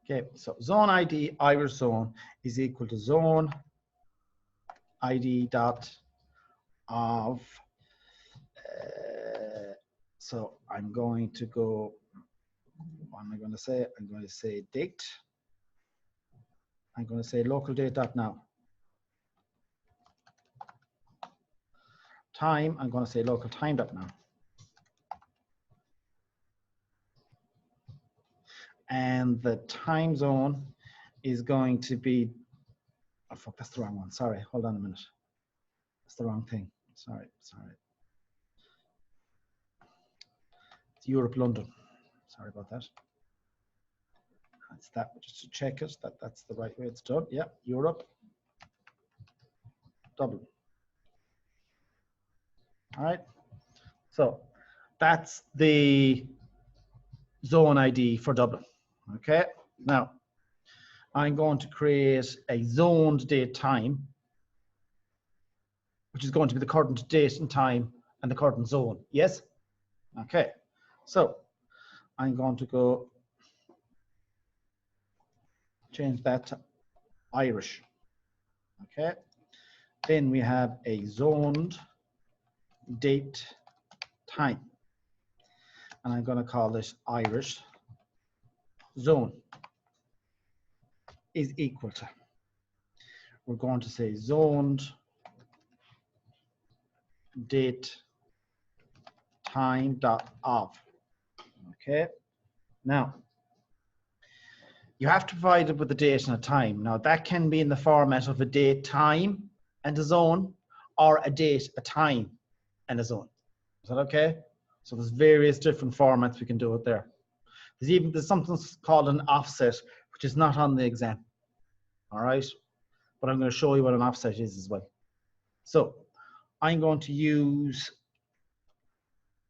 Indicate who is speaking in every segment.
Speaker 1: Okay, so zone ID Irish zone is equal to zone ID dot of. So I'm going to go. What am I going to say? I'm going to say date. I'm going to say local date dot now. Time. I'm going to say local time dot now. And the time zone is going to be, oh fuck, that's the wrong one. Sorry, hold on a minute. That's the wrong thing. Sorry. It's Europe, London. Sorry about that. That's that, just to check it, that's the right way it's done. Yeah, Europe, Dublin. All right, so that's the zone ID for Dublin. Okay, now I'm going to create a zoned date time, which is going to be the current date and time and the current zone. Yes? Okay, so I'm going to go change that to Irish. Okay, then we have a zoned date time, and I'm going to call this Irish zone is equal to, we're going to say zoned date time dot of. Okay, now you have to provide it with a date and a time. Now that can be in the format of a date, time, and a zone, or a date, a time, and a zone. Is that okay? So there's various different formats we can do it there. There's something called an offset, which is not on the exam. All right, but I'm going to show you what an offset is as well. So I'm going to use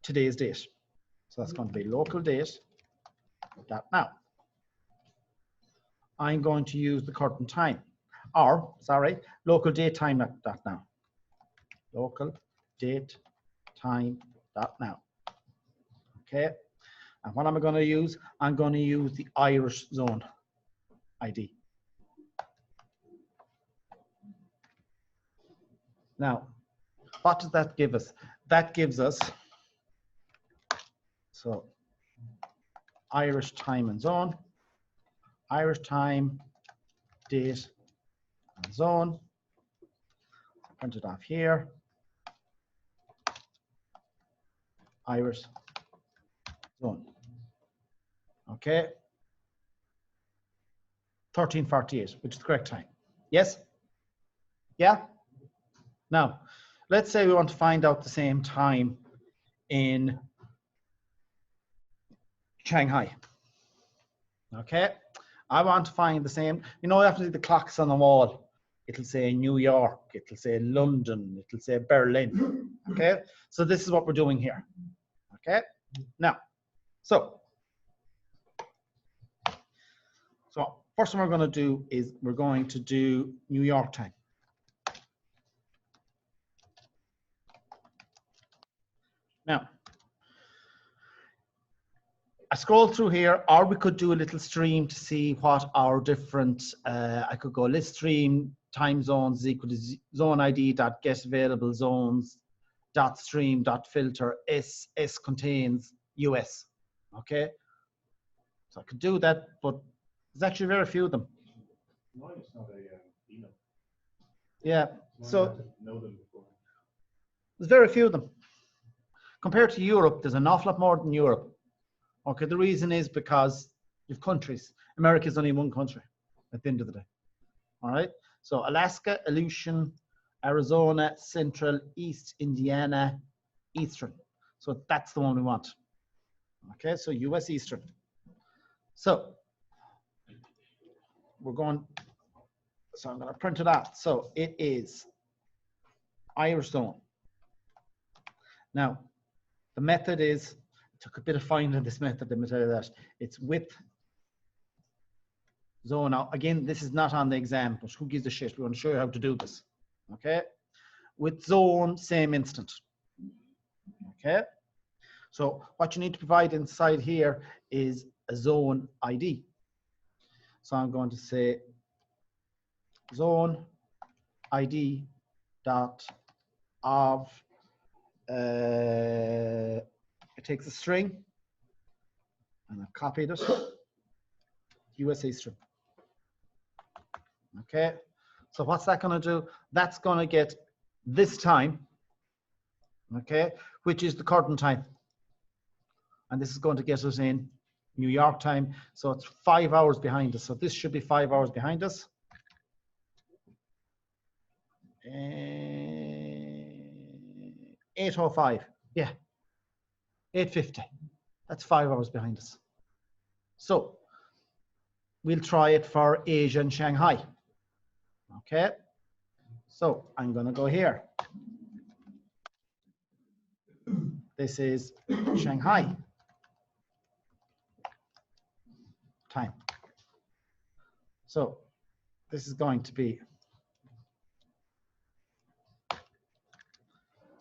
Speaker 1: today's date. So that's going to be local date dot now. I'm going to use the current time, or sorry, local date time dot now. Local date time dot now. Okay, and what am I going to use? I'm going to use the Irish zone ID. Now, what does that give us? That gives us, so Irish time and zone, Irish time, date, and zone. Print it off here. Irish zone. Okay. 13:48, which is the correct time. Yes? Yeah? Now, let's say we want to find out the same time in Shanghai. Okay, I want to find the same, you know, after the clocks on the wall, it'll say New York, it'll say London, it'll say Berlin. Okay, so this is what we're doing here. Okay, now, so first thing we're going to do is we're going to do New York time. Now, I scroll through here, or we could do a little stream to see what our different, I could go list stream time zones is equal to zone ID dot get available zones dot stream dot filter s contains US. Okay, so I could do that, but there's actually very few of them.
Speaker 2: Mine is not a email.
Speaker 1: Yeah,
Speaker 2: Mine
Speaker 1: so
Speaker 2: I have to know them before.
Speaker 1: there's very few of them. Compared to Europe, there's an awful lot more than Europe. Okay, the reason is because you have countries. America is only one country at the end of the day. All right, so Alaska, Aleutian, Arizona, Central, East, Indiana, Eastern. So that's the one we want. Okay, so US Eastern. So we're going, so I'm going to print it out. So it is Irish zone. Now, the method is, it took a bit of finding this method, let me tell you that. It's with zone. Now, again, this is not on the exam, but who gives a shit? We want to show you how to do this. Okay? With zone, same instant. Okay? So what you need to provide inside here is a zone ID. So I'm going to say zone ID dot of, it takes a string and I've copied it, USA string. Okay, so what's that going to do? That's going to get this time, okay, which is the current time. And this is going to get us in New York time. So it's 5 hours behind us. So this should be 5 hours behind us. 8:05. Yeah. 8:50. That's 5 hours behind us. So we'll try it for Asia and Shanghai. Okay. So I'm going to go here. This is Shanghai time. So this is going to be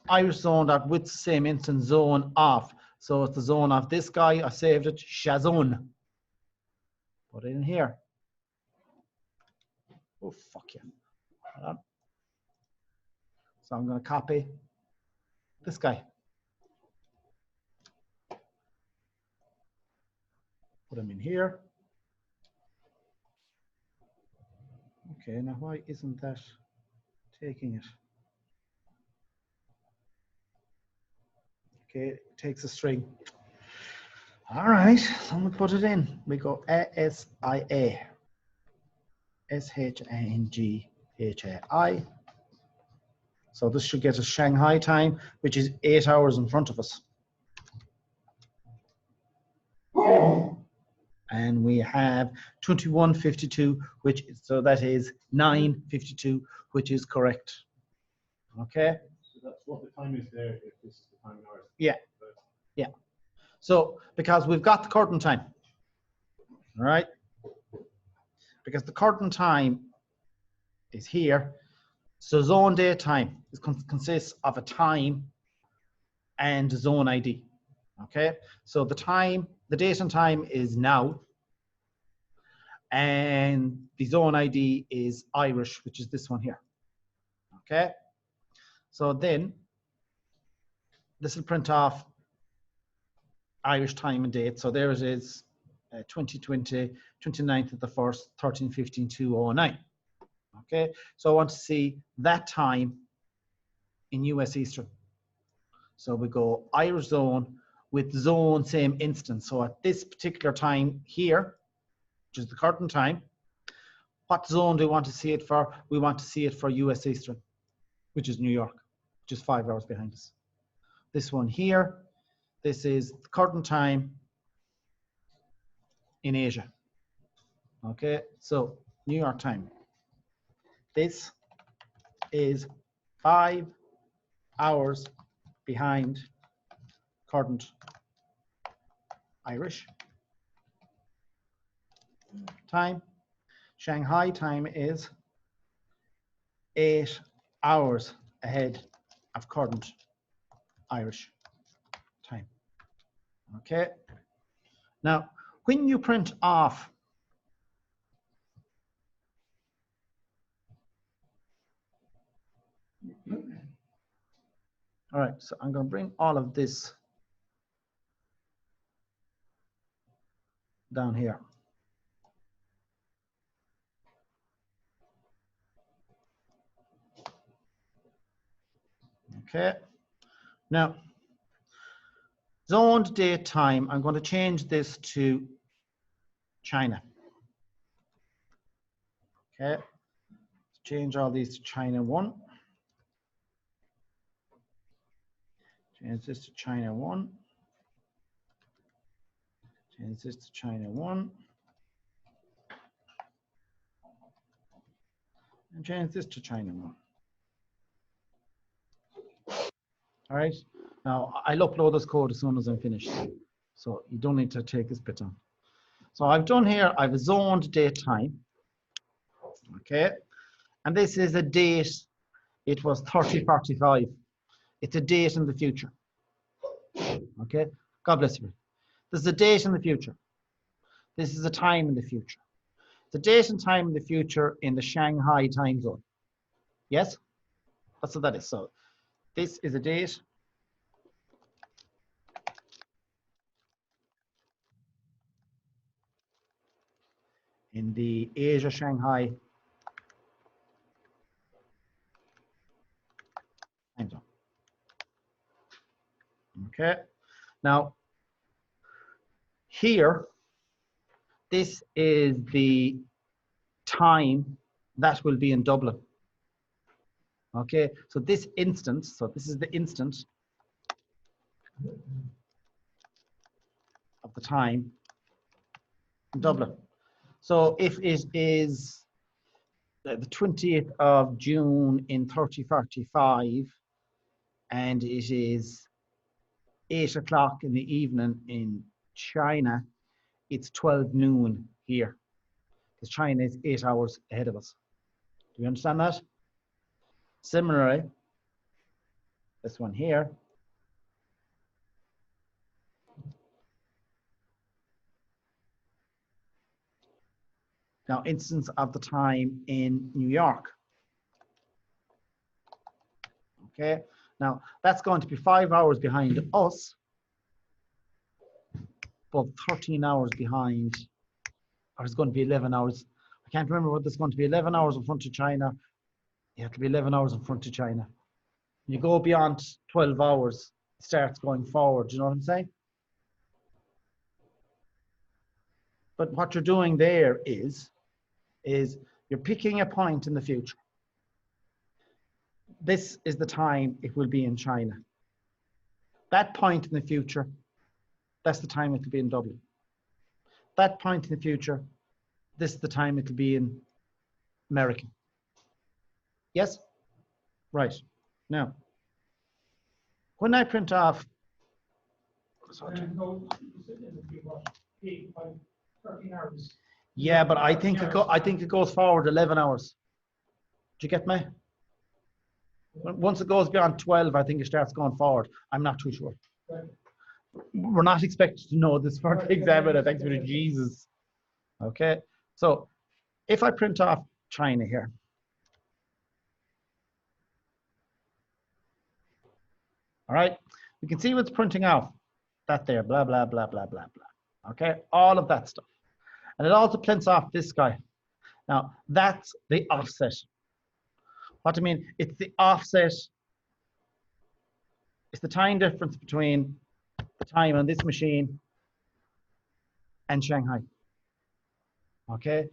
Speaker 1: Irish zone that with the same instance zone of. So it's the zone of this guy. I saved it, Shazone. Put it in here. Oh, fuck you. Hold on. So I'm going to copy this guy. Put him in here. Okay, now why isn't that taking it? Okay, it takes a string. All right, so I'm going to put it in. We go ASIA. SHANGHAI. So this should get us Shanghai time, which is 8 hours in front of us. And we have 21:52, which so that is 9:52, which is correct. Okay.
Speaker 2: So that's what the time is there if this is the time in ours.
Speaker 1: Yeah. Yeah. So because we've got the current time, all right? Because the current time is here. So zone date time consists of a time and zone ID. Okay. So the time, the date and time is now. And the zone ID is Irish, which is this one here. Okay. So then this will print off Irish time and date. So there it is, 2020, 29th of the 1st, 13:15/209. Okay. So I want to see that time in US Eastern. So we go Irish zone with zone same instance. So at this particular time here, which is the current time, what zone do we want to see it for? We want to see it for US Eastern, which is New York, which is 5 hours behind us. This one here, this is the current time in Asia. Okay, so New York time. This is 5 hours behind current Irish time. Shanghai time is 8 hours ahead of current Irish time. Okay. Now, when you print off all right, so I'm going to bring all of this down here. Okay. Now, zoned date time, I'm going to change this to China. Okay. Change all these to China 1. Change this to China 1. Change this to China 1. And change this to China 1. All right. Now, I'll upload this code as soon as I'm finished. So you don't need to take this bit on. So I've done here, I've zoned date time. Okay. And this is a date. It was 30:45. It's a date in the future. Okay. God bless you. This is a date in the future. This is a time in the future. the date and time in the future in the Shanghai time zone. Yes? That's what that is. So this is a date in the Asia Shanghai time zone. Okay. Now, here, this is the time that will be in Dublin. Okay, so this instance, so this is the instance of the time in Dublin. So if it is the 20th of June in 3045 and it is 8 o'clock in the evening in China, it's 12 noon here because China is 8 hours ahead of us. Do you understand that? Similarly, this one here, now instance of the time in New York. Okay, now that's going to be 5 hours behind us, but 13 hours behind, or it's going to be 11 hours. I can't remember whether it's going to be 11 hours in front of China. Yeah, it'll be 11 hours in front of China. You go beyond 12 hours, it starts going forward. Do you know what I'm saying? But what you're doing there is you're picking a point in the future. This is the time it will be in China. That point in the future, that's the time it will be in Dublin. That point in the future, this is the time it will be in America. Yes? Right. Now, when I print off, yeah, but I think it goes forward 11 hours. Do you get me? Once it goes beyond 12, I think it starts going forward. I'm not too sure. We're not expected to know this for the examiner. Thanks be to Jesus. Okay, so if I print off China here, all right, we can see what's printing off. That there, blah, blah, blah, blah, blah, blah. Okay, all of that stuff. And it also prints off this guy. Now, that's the offset. What do I mean? It's the offset. It's the time difference between the time on this machine and Shanghai. Okay,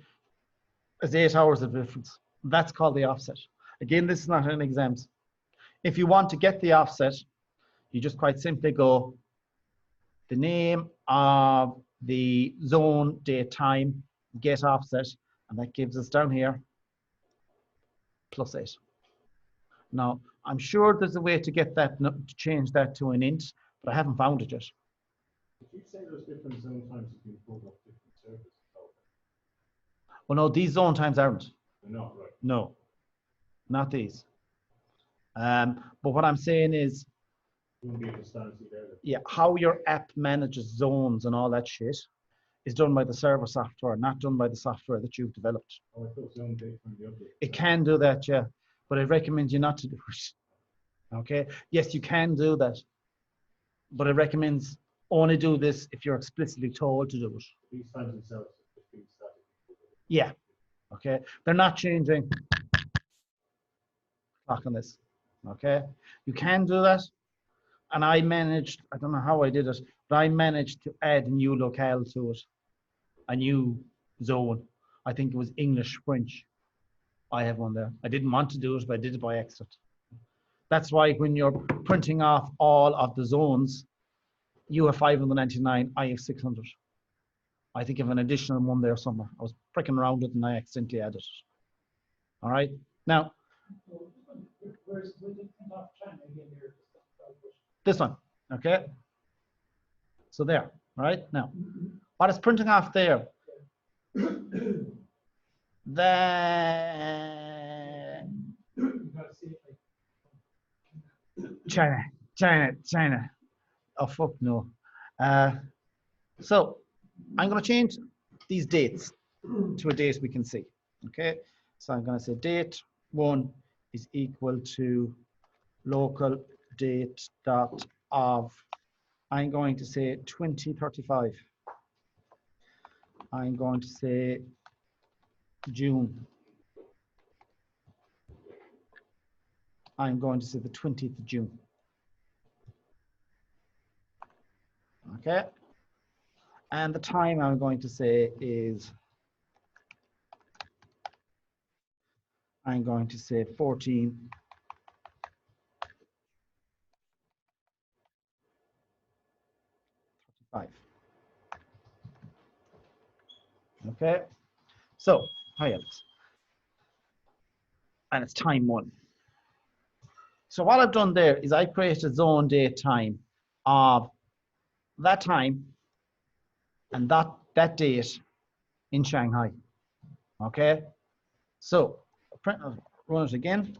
Speaker 1: it's 8 hours of difference. That's called the offset. Again, this is not an exam. If you want to get the offset, you just quite simply go the name of the zone, date, time, get offset, and that gives us down here +8. Now, I'm sure there's a way to get that, to change that to an int, but I haven't found it yet.
Speaker 2: Did you say there's different zone times between pulled up different services?
Speaker 1: Well, no, these zone times aren't.
Speaker 2: They're not, right?
Speaker 1: No, not these. But what I'm saying is,
Speaker 2: You won't be able to stand see there.
Speaker 1: yeah, how your app manages zones and all that shit is done by the server software, not done by the software that you've developed.
Speaker 2: Oh, I thought zone date from the update.
Speaker 1: It can do that, yeah, but I recommend you not to do it. Okay, yes, you can do that, but I recommend only do this if you're explicitly told to do it.
Speaker 2: These times themselves are just being static.
Speaker 1: Yeah, okay, they're not changing clock on this. Okay, you can do that, and I managed, I don't know how I did it, but I managed to add a new locale to it, a new zone. I think it was English French. I have one there. I didn't want to do it, but I did it by accident. That's why when you're printing off all of the zones, you have 599, I have 600. I think I have an additional one there somewhere. I was pricking around it and I accidentally added it. All right. Now, this one, okay? So there, all right? Now, what is printing off there? The China. Oh, fuck no. So I'm going to change these dates. to a date we can see. Okay, so I'm going to say date 1 is equal to local date dot of, I'm going to say 2035. I'm going to say June. I'm going to say the 20th of June. Okay. And the time I'm going to say is, I'm going to say 14:35. Okay. So, hi Alex. And it's time 1. So what I've done there is I created a zone date time of that time and that date in Shanghai. Okay. So run it again.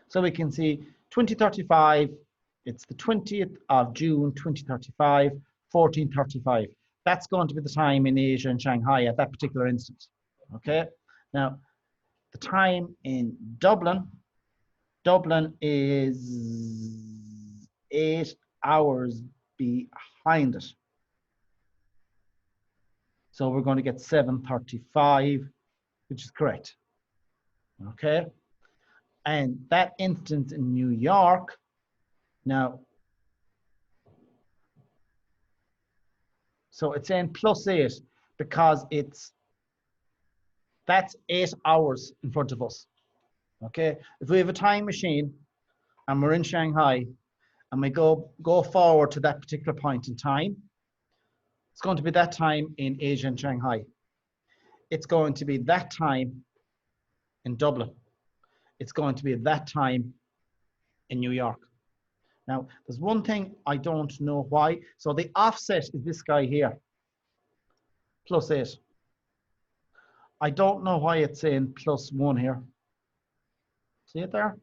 Speaker 1: So we can see 2035, it's the 20th of June, 2035, 14:35. That's going to be the time in Asia and Shanghai at that particular instance. Okay. Now, the time in Dublin is 8 hours behind it. So we're going to get 7:35, which is correct. Okay. And that instance in New York, now, so it's saying +8 because that's 8 hours in front of us. Okay. If we have a time machine and we're in Shanghai and we go forward to that particular point in time, it's going to be that time in Asia and Shanghai. It's going to be that time in Dublin. It's going to be that time in New York. Now, there's one thing I don't know why. So the offset is this guy here, +8. I don't know why it's saying +1 here. See it there?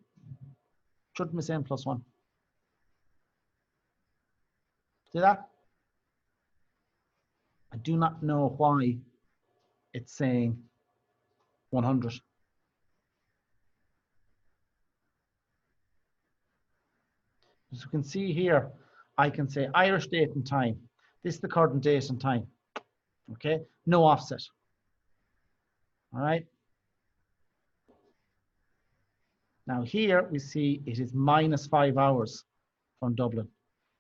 Speaker 1: Shouldn't be saying +1. See that? I do not know why it's saying 100. As you can see here, I can say Irish date and time. This is the current date and time. Okay, no offset. All right. Now here we see it is -5 hours from Dublin.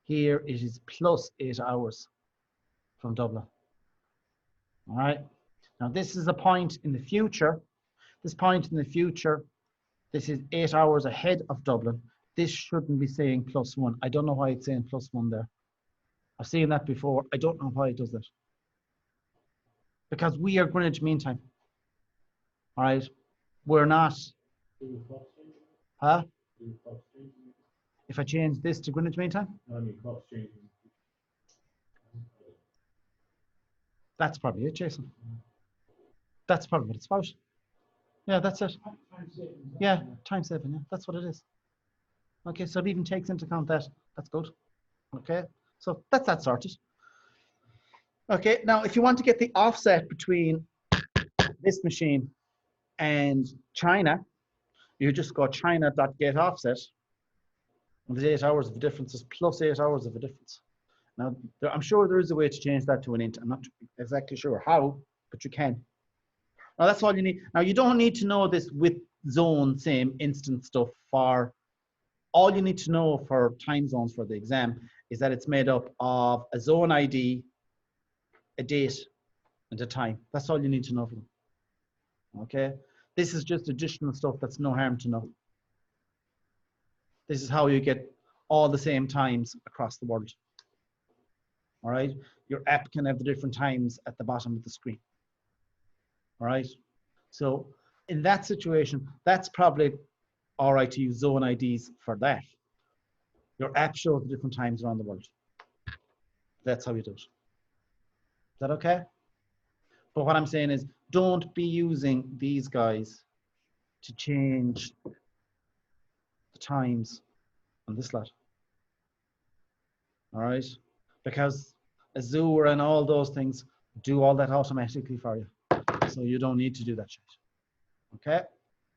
Speaker 1: Here it is +8 hours from Dublin. All right. Now this is a point in the future. This point in the future, this is 8 hours ahead of Dublin. This shouldn't be saying +1. I don't know why it's saying +1 there. I've seen that before. I don't know why it does that. Because we are Greenwich Mean Time. All right. We're not. Huh? If I change this to Greenwich Mean Time? That's probably it, Jason. That's probably what it's about. Yeah, that's it. Yeah, time saving. Yeah, that's what it is. Okay, so it even takes into account that. That's good. Okay, so that's that sorted. Okay, now if you want to get the offset between this machine and China, you just go China.getOffset. And there's 8 hours of a difference, is +8 hours of a difference. Now, I'm sure there is a way to change that to an int. I'm not exactly sure how, but you can. Now, that's all you need. Now, you don't need to know this with zone, same instant stuff for, all you need to know for time zones for the exam is that it's made up of a zone ID, a date, and a time. That's all you need to know for them. Okay? This is just additional stuff that's no harm to know. This is how you get all the same times across the world. All right? Your app can have the different times at the bottom of the screen. All right? So in that situation, that's probably all right to use zone IDs for that. Your app shows the different times around the world. That's how you do it. Is that okay? But what I'm saying is, don't be using these guys to change the times on this lot. All right? Because Azure and all those things do all that automatically for you. So you don't need to do that shit. Okay?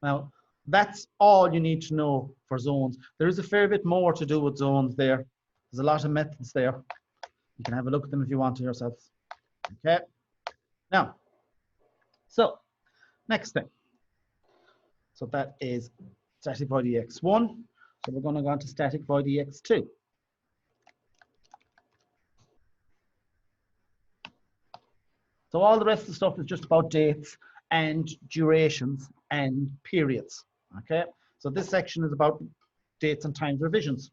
Speaker 1: Now, that's all you need to know for zones. There is a fair bit more to do with zones there. There's a lot of methods there. You can have a look at them if you want to yourselves. Okay? Now, so next thing. So that is static void ex1. So we're going to go on to static void ex2. So all the rest of the stuff is just about dates and durations and periods. Okay? So this section is about dates and times revisions.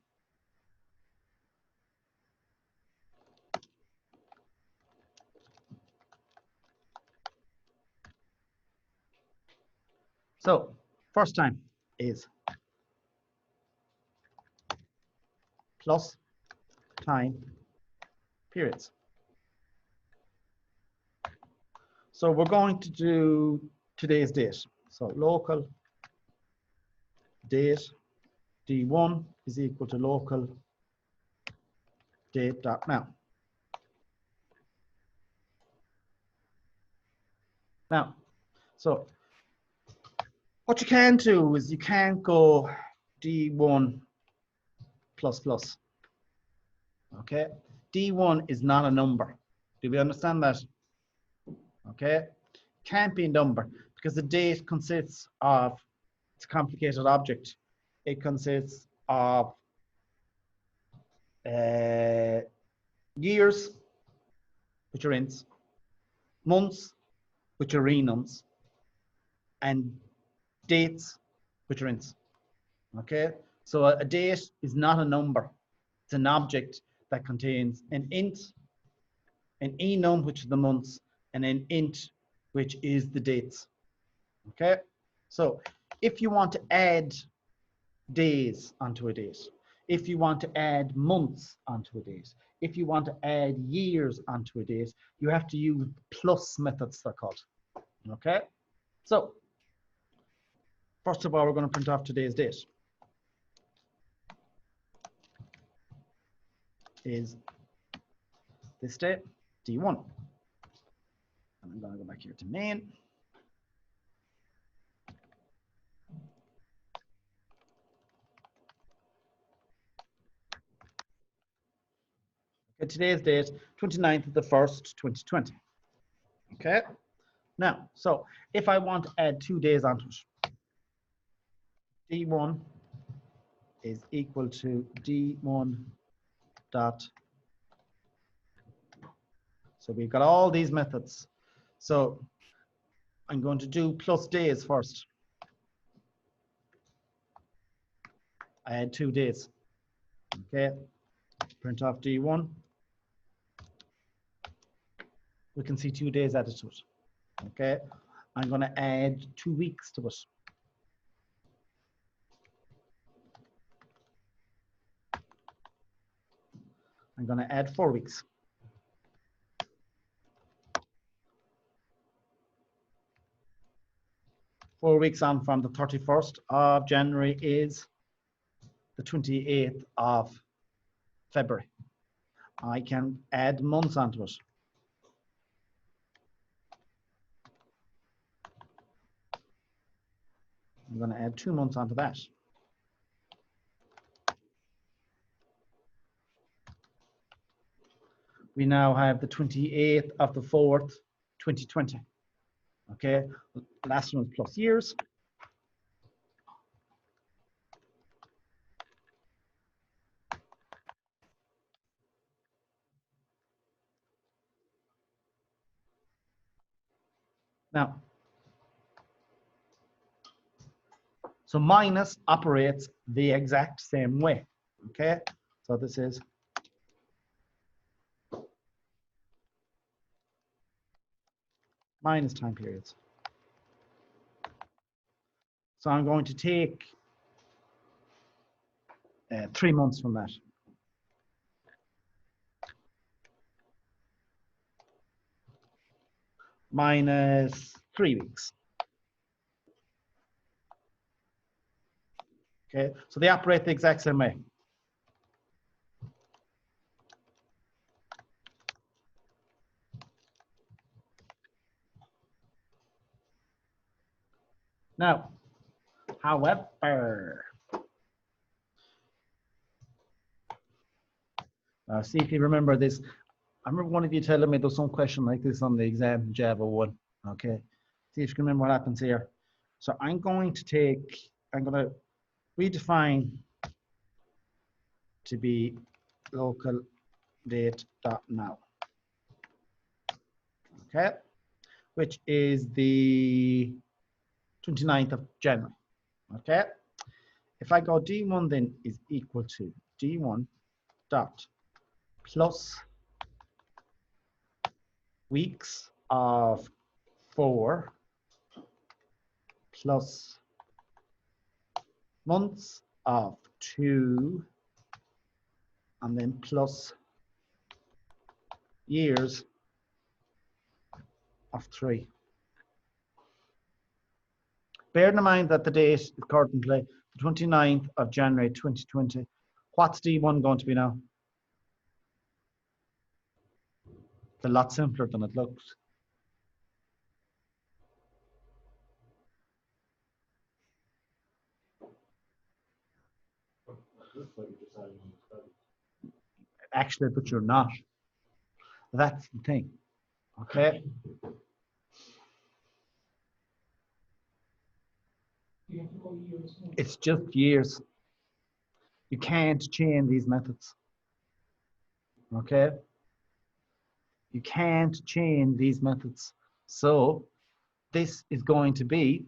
Speaker 1: So first time is plus time periods. So we're going to do today's date. So local date D1 is equal to local date dot now. Now, so what you can do is you can go D1 plus plus. Okay, D1 is not a number. Do we understand that? Okay, can't be a number because the date consists of, it's a complicated object. It consists of years, which are ints, months, which are enums, and dates, which are ints. Okay, so a date is not a number. It's an object that contains an int, an enum, which is the months, and an int, which is the dates. Okay, so if you want to add days onto a date, if you want to add months onto a date, if you want to add years onto a date, you have to use plus methods, they're called. Okay, so first of all, we're going to print off today's date. Is this date, D1. And I'm going to go back here to main. Okay, today's date, 29th of the 1st, 2020. Okay, now, so if I want to add 2 days onto it, D1 is equal to D1 dot. So we've got all these methods. So I'm going to do plus days first. I add 2 days. Okay, print off D1. We can see 2 days added to it. Okay, I'm going to add 2 weeks to it. I'm going to add 4 weeks. Four weeks on from the 31st of January is the 28th of February. I can add months onto it. I'm going to add 2 months onto that. We now have the 28th of the 4th, 2020. Okay, last one was plus years. Now, so minus operates the exact same way. Okay, so this is minus time periods. So I'm going to take 3 months from that. Minus 3 weeks. Okay, so they operate the exact same way. Now, however, see if you remember this. I remember one of you telling me there's some question like this on the exam in Java 1. Okay. See if you can remember what happens here. So I'm going to redefine to be local date.now. Okay. Which is the 29th of January. Okay. If I go D1 then is equal to D1 dot plus weeks of 4 plus months of 2 and then plus years of 3. Bearing in mind that the date is currently the 29th of January 2020, what's D1 going to be now? It's a lot simpler than it looks. Actually, but you're not. That's the thing. Okay. It's just years. You can't chain these methods. Okay. You can't chain these methods. So this is going to be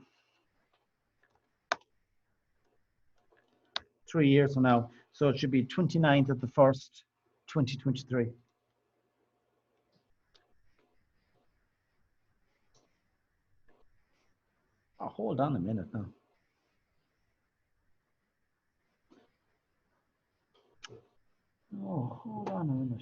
Speaker 1: 3 years from now. So it should be 29th of the 1st, 2023. Oh, hold on a minute now. Oh, hold on a minute.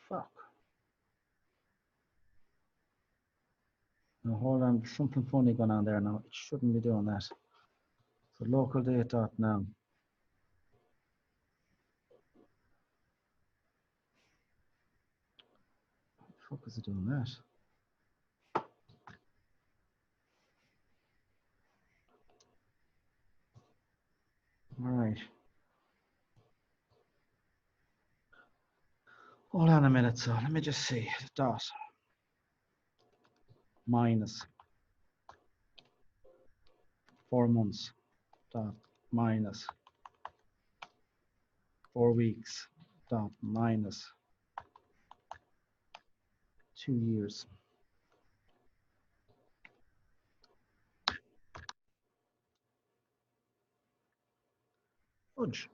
Speaker 1: Fuck. No, hold on. There's something funny going on there now. It shouldn't be doing that. So local date dot now. What the fuck is it doing that? All right. Hold on a minute. So let me just see. Dot minus 4 months. Dot minus 4 weeks. Dot minus 2 years. Fudge.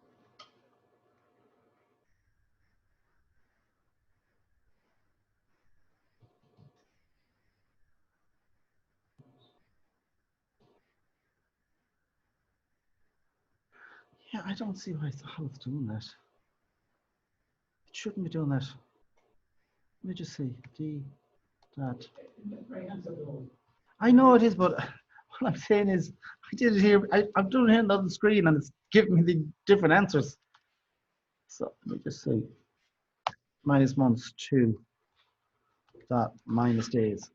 Speaker 1: Yeah, I don't see why how it's doing that. It shouldn't be doing that. Let me just see. D dot. I know it is, but what I'm saying is, I did it here. I'm doing it here on the screen, and it's giving me the different answers. So let me just see. Minus months 2 dot minus days.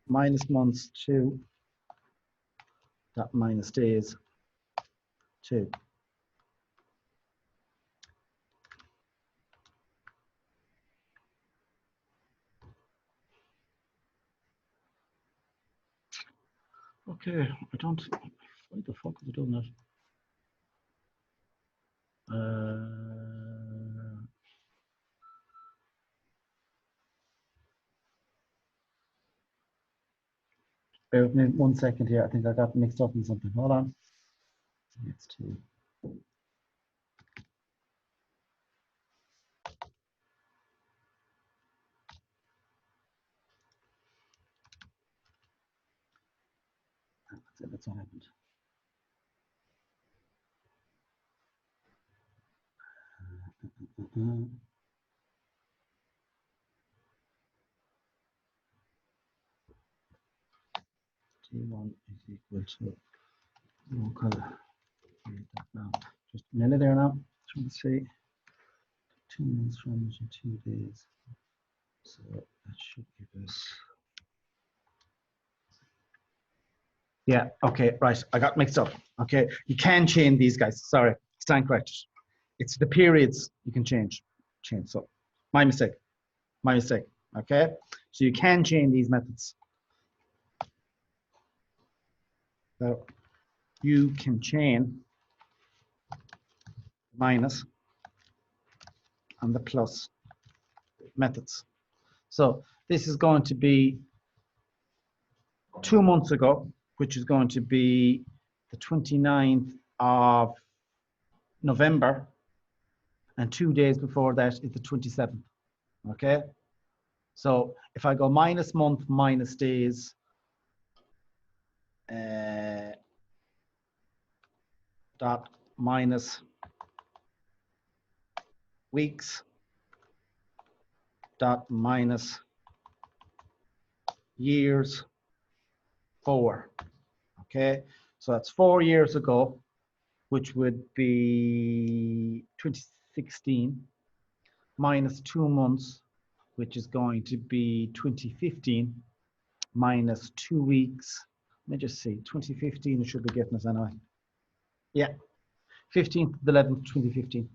Speaker 1: Minus months 2 dot minus days 2. Okay, I don't. Why the fuck is it doing that? Bear with me 1 second here. I think I got mixed up in something. Hold on. It's 2. That's what happened. T1 is equal to No color. Now, just nearly there now. Trying to see 2 months from 2 days. So that should give us. Yeah, okay, right. I got mixed up. Okay, you can change these guys. Sorry, stand corrected. It's the periods you can change. So, my mistake. My mistake. Okay, so you can change these methods. So you can chain minus and the plus methods. So this is going to be 2 months ago, which is going to be the 29th of November, and 2 days before that is the 27th. Okay, so if I go minus month minus days, dot minus weeks dot minus years 4. Okay, so that's 4 years ago, which would be 2016, minus 2 months, which is going to be 2015, minus 2 weeks. Let me just see, 2015 it should be getting us anyway. Yeah, 15th to the 11th, 2015.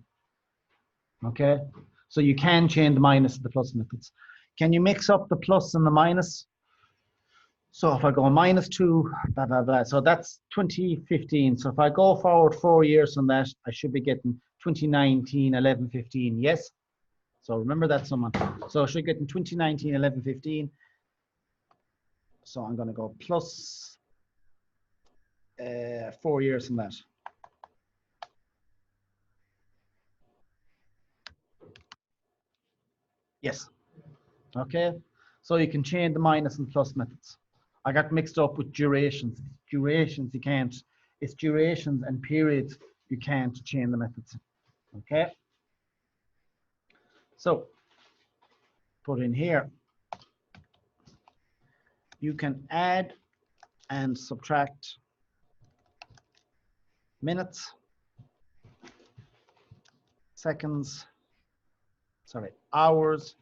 Speaker 1: Okay, so you can change the minus and the plus methods. Can you mix up the plus and the minus? So if I go minus 2, blah, blah, blah. So that's 2015. So if I go forward 4 years from that, I should be getting 2019, 11, 15. Yes? So remember that, someone. So I should get in 2019, 11, 15. So I'm going to go plus 4 years from that. Yes. Okay. So you can change the minus and plus methods. I got mixed up with durations. Durations you can't. It's durations and periods you can't change the methods. Okay. So put in here. You can add and subtract minutes, seconds, sorry, hours,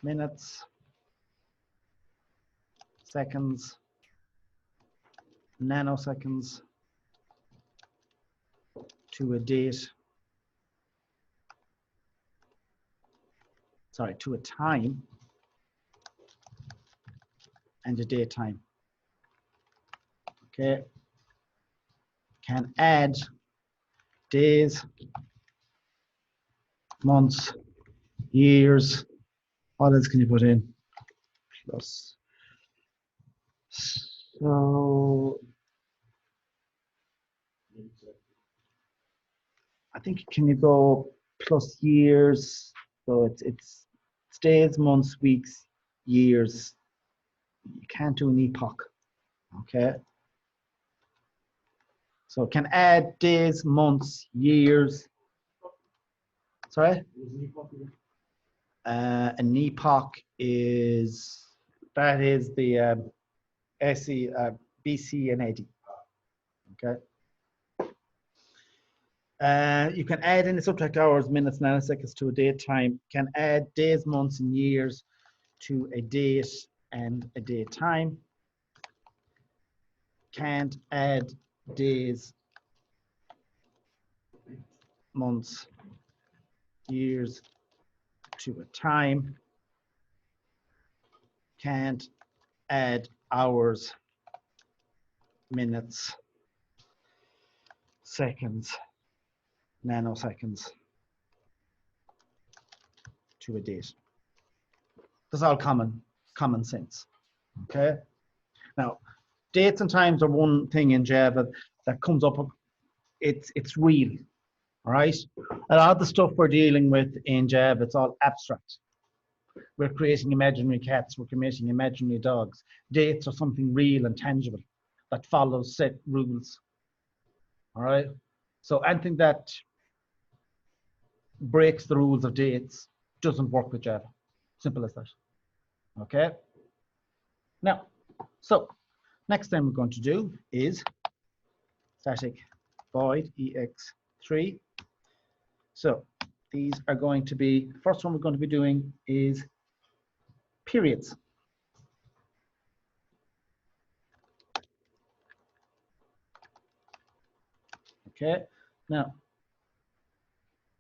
Speaker 1: minutes, seconds, nanoseconds to a date, sorry, to a time and a date time. Okay, can add days, months, years. What else can you put in? Plus. So I think, can you go plus years? So it's days, months, weeks, years. You can't do an epoch. Okay. So it can add days, months, years. Sorry? An epoch is, that is the SE, BC and AD. Okay. You can add in the subtract hours, minutes, nanoseconds to a date time. Can add days, months, and years to a date and a date time. Can't add days, months, years to a time. Can't add hours, minutes, seconds, nanoseconds to a date. That's all common sense. Okay. Now, dates and times are one thing in Java that comes up. It's real. All right. A lot of the stuff we're dealing with in Java, it's all abstract. We're creating imaginary cats. We're creating imaginary dogs. Dates are something real and tangible that follows set rules. All right. So anything that breaks the rules of dates doesn't work with Java. Simple as that. Okay. Now, so Next thing we're going to do is static void ex3. So these are going to be, first one we're going to be doing is periods. Okay, now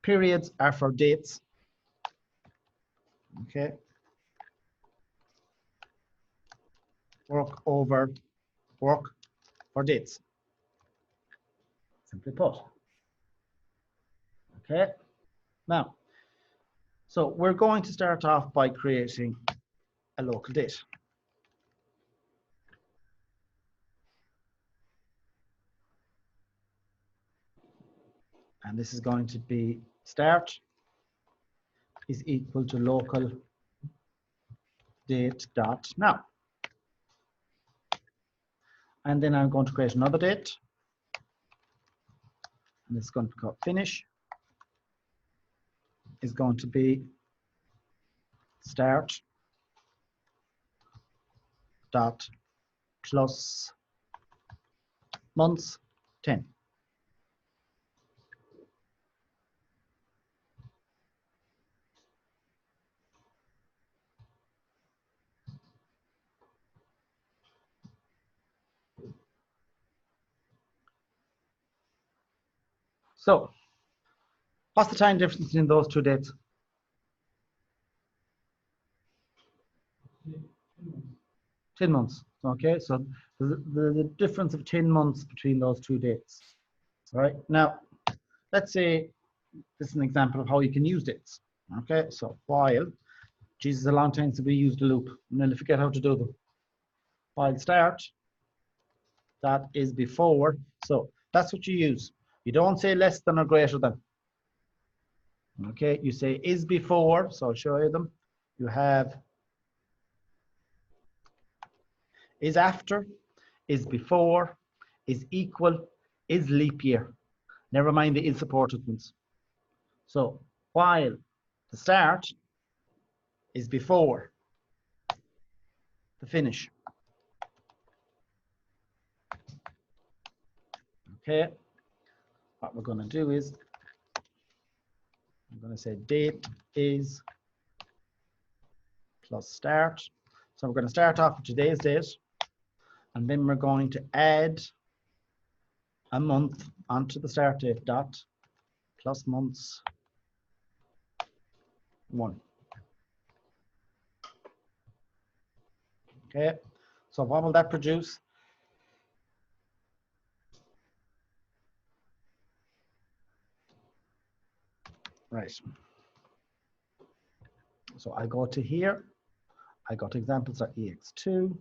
Speaker 1: periods are for dates. Okay, work over work for dates, simply put. Okay, now, so we're going to start off by creating a local date. And this is going to be start is equal to local date dot now. And then I'm going to create another date. And it's going to be called finish. Is going to be start dot plus months 10. So what's the time difference between those two dates? 10 months. Okay, so the difference of 10 months between those two dates. All right, now let's say this is an example of how you can use dates. Okay, so while, Jesus, a long time since we used a loop, and nearly forget how to do them. While start, that is before, so that's what you use. You don't say less than or greater than. Okay, you say is before, so I'll show you them. You have is after, is before, is equal, is leap year. Never mind the is supported ones. So while the start is before the finish. Okay, what we're going to do is I'm going to say date is plus start. So we're going to start off with today's date, and then we're going to add a month onto the start date dot plus months 1. Okay, so what will that produce? Right. So I go to here. I got examples are ex2.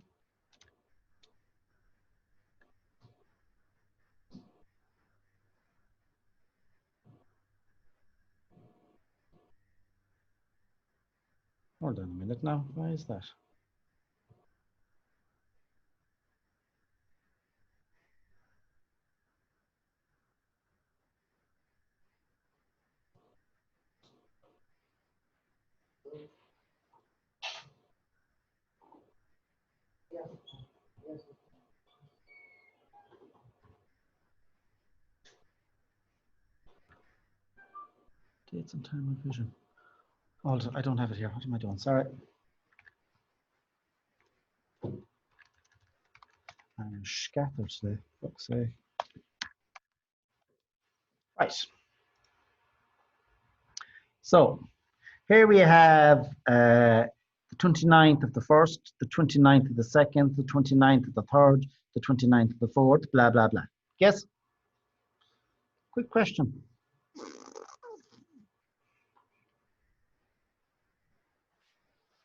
Speaker 1: Hold on a minute now. Why is that? Dates and time revision. Hold on, I don't have it here. What am I doing? Sorry. I'm scattered today. Fuck's sake. Right. So here we have the 29th of the 1st, the 29th of the 2nd, the 29th of the 3rd, the 29th of the 4th, blah, blah, blah. Yes? Quick question.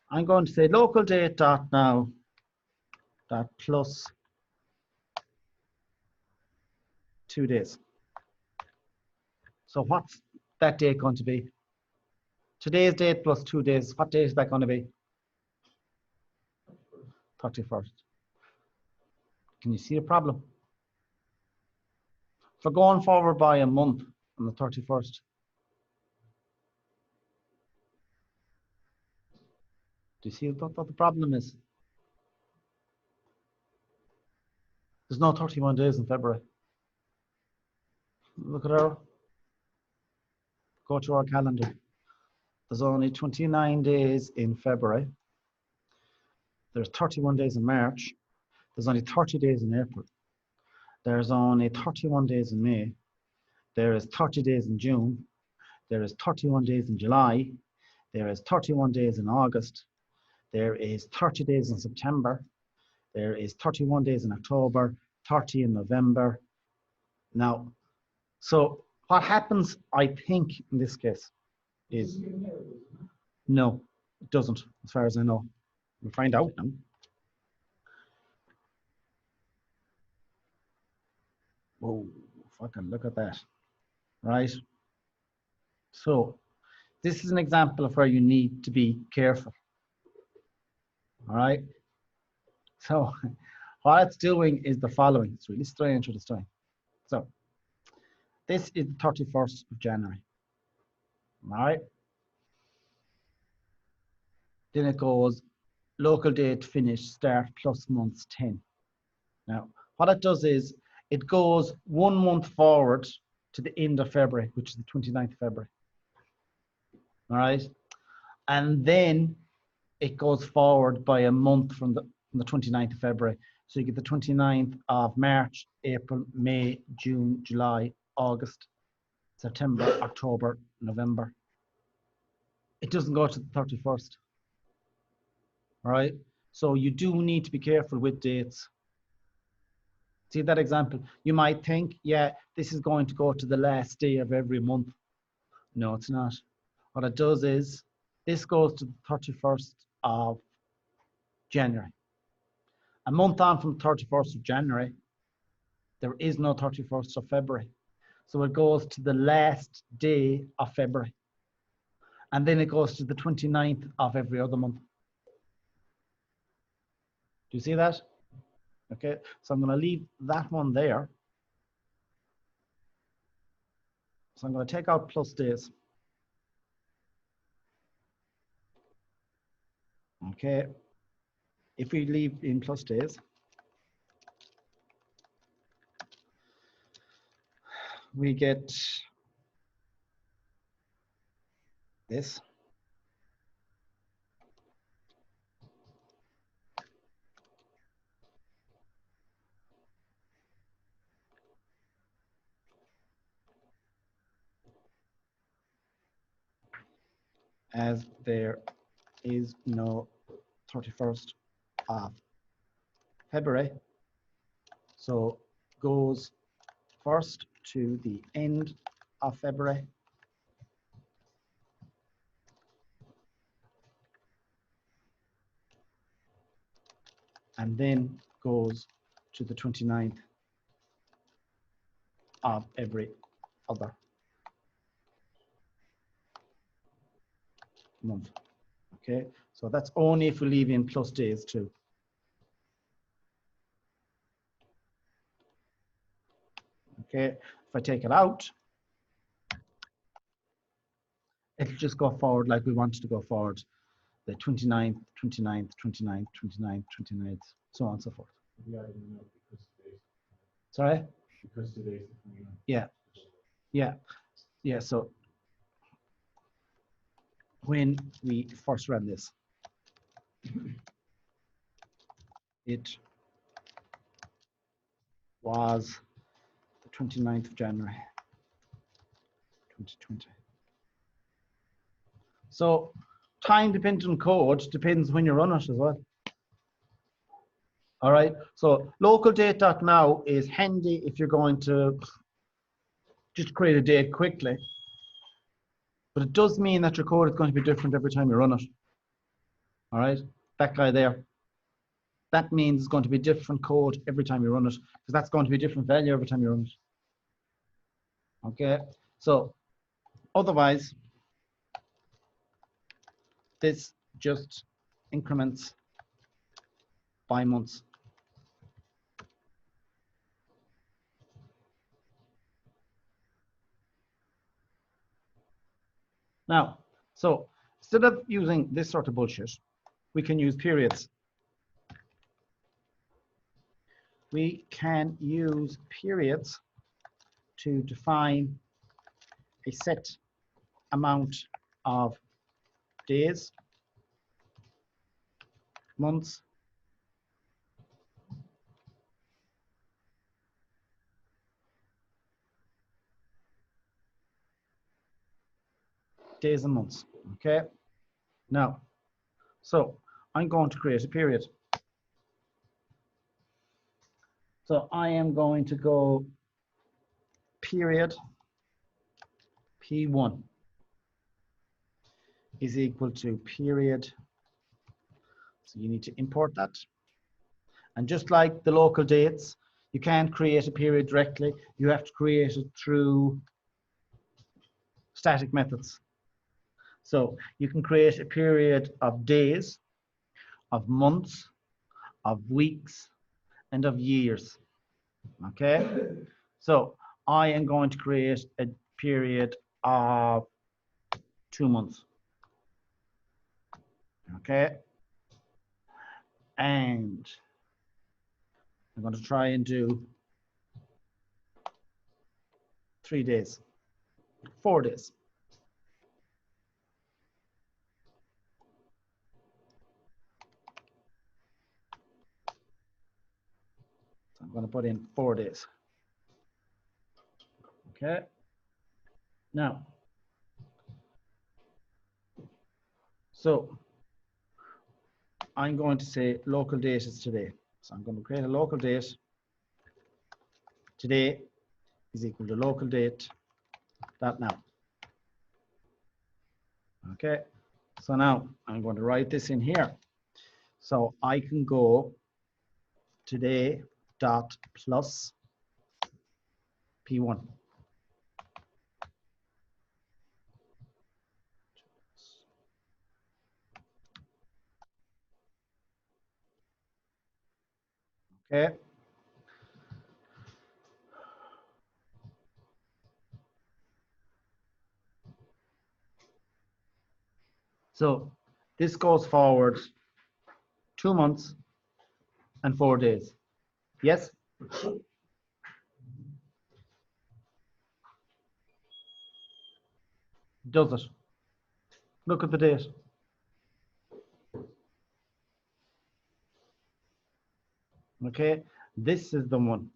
Speaker 1: I'm going to say local date dot now dot plus 2 days. So what's that date going to be? Today's date plus 2 days. What date is that going to be? 31st. Can you see the problem? For going forward by a month on the 31st. Do you see what the problem is? There's no 31 days in February. Look at our, go to our calendar. There's only 29 days in February. There's 31 days in March. There's only 30 days in April. There's only 31 days in May. There is 30 days in June. There is 31 days in July. There is 31 days in August. There is 30 days in September. There is 31 days in October, 30 in November. Now, so what happens, I think, in this case is, no, it doesn't, as far as I know. We'll find out now. Whoa, fucking look at that, right? So this is an example of where you need to be careful, all right? So what it's doing is the following. It's really strange what it's doing. So this is the 31st of January, all right? Then it goes local date finish start plus months 10. Now, what it does is it goes 1 month forward to the end of February, which is the 29th of February. All right. And then it goes forward by a month from the 29th of February. So you get the 29th of March, April, May, June, July, August, September, October, November. It doesn't go to the 31st. All right. So you do need to be careful with dates. See that example? You might think, yeah, this is going to go to the last day of every month. No, it's not. What it does is this goes to the 31st of January. A month on from 31st of January, there is no 31st of February. So it goes to the last day of February. And then it goes to the 29th of every other month. Do you see that? Okay, so I'm going to leave that one there. So I'm going to take out plus days. Okay, if we leave in plus days, we get this. As there is no 31st of February, so goes first to the end of February, and then goes to the 29th of every other month. Okay, so that's only if we leave in plus days too. Okay, if I take it out, it'll just go forward like we wanted to go forward. The 29th, 29th, 29th, 29th, 29th, so on and so forth.
Speaker 2: Yeah, I didn't know because today's,
Speaker 1: Sorry?
Speaker 2: because today's the 29th.
Speaker 1: Yeah. Yeah. Yeah. So when we first ran this, it was the 29th of January, 2020. So time dependent code depends when you run it as well. All right. So local date.now is handy if you're going to just create a date quickly. But it does mean that your code is going to be different every time you run it. All right. That guy there. That means it's going to be different code every time you run it, because that's going to be a different value every time you run it. Okay. So otherwise, this just increments by months. Now, so instead of using this sort of bullshit, we can use periods. we can use periods to define a set amount of days, months, days and months. Okay. Now, so I'm going to create a period. So I am going to go period P1 is equal to period. So you need to import that. And just like the local dates, you can't create a period directly. You have to create it through static methods. So you can create a period of days, of months, of weeks, and of years. Okay? So I am going to create a period of 2 months. Okay? And I'm going to try and do 3 days, 4 days. So I'm going to put in 4 days. Okay. Now, so I'm going to say local date is today. So I'm going to create a local date. Today is equal to local date that now. Okay. So now I'm going to write this in here. So I can go today dot plus P1. Okay. So this goes forward 2 months and 4 days. Yes? Does it? Look at the date. Okay, this is the one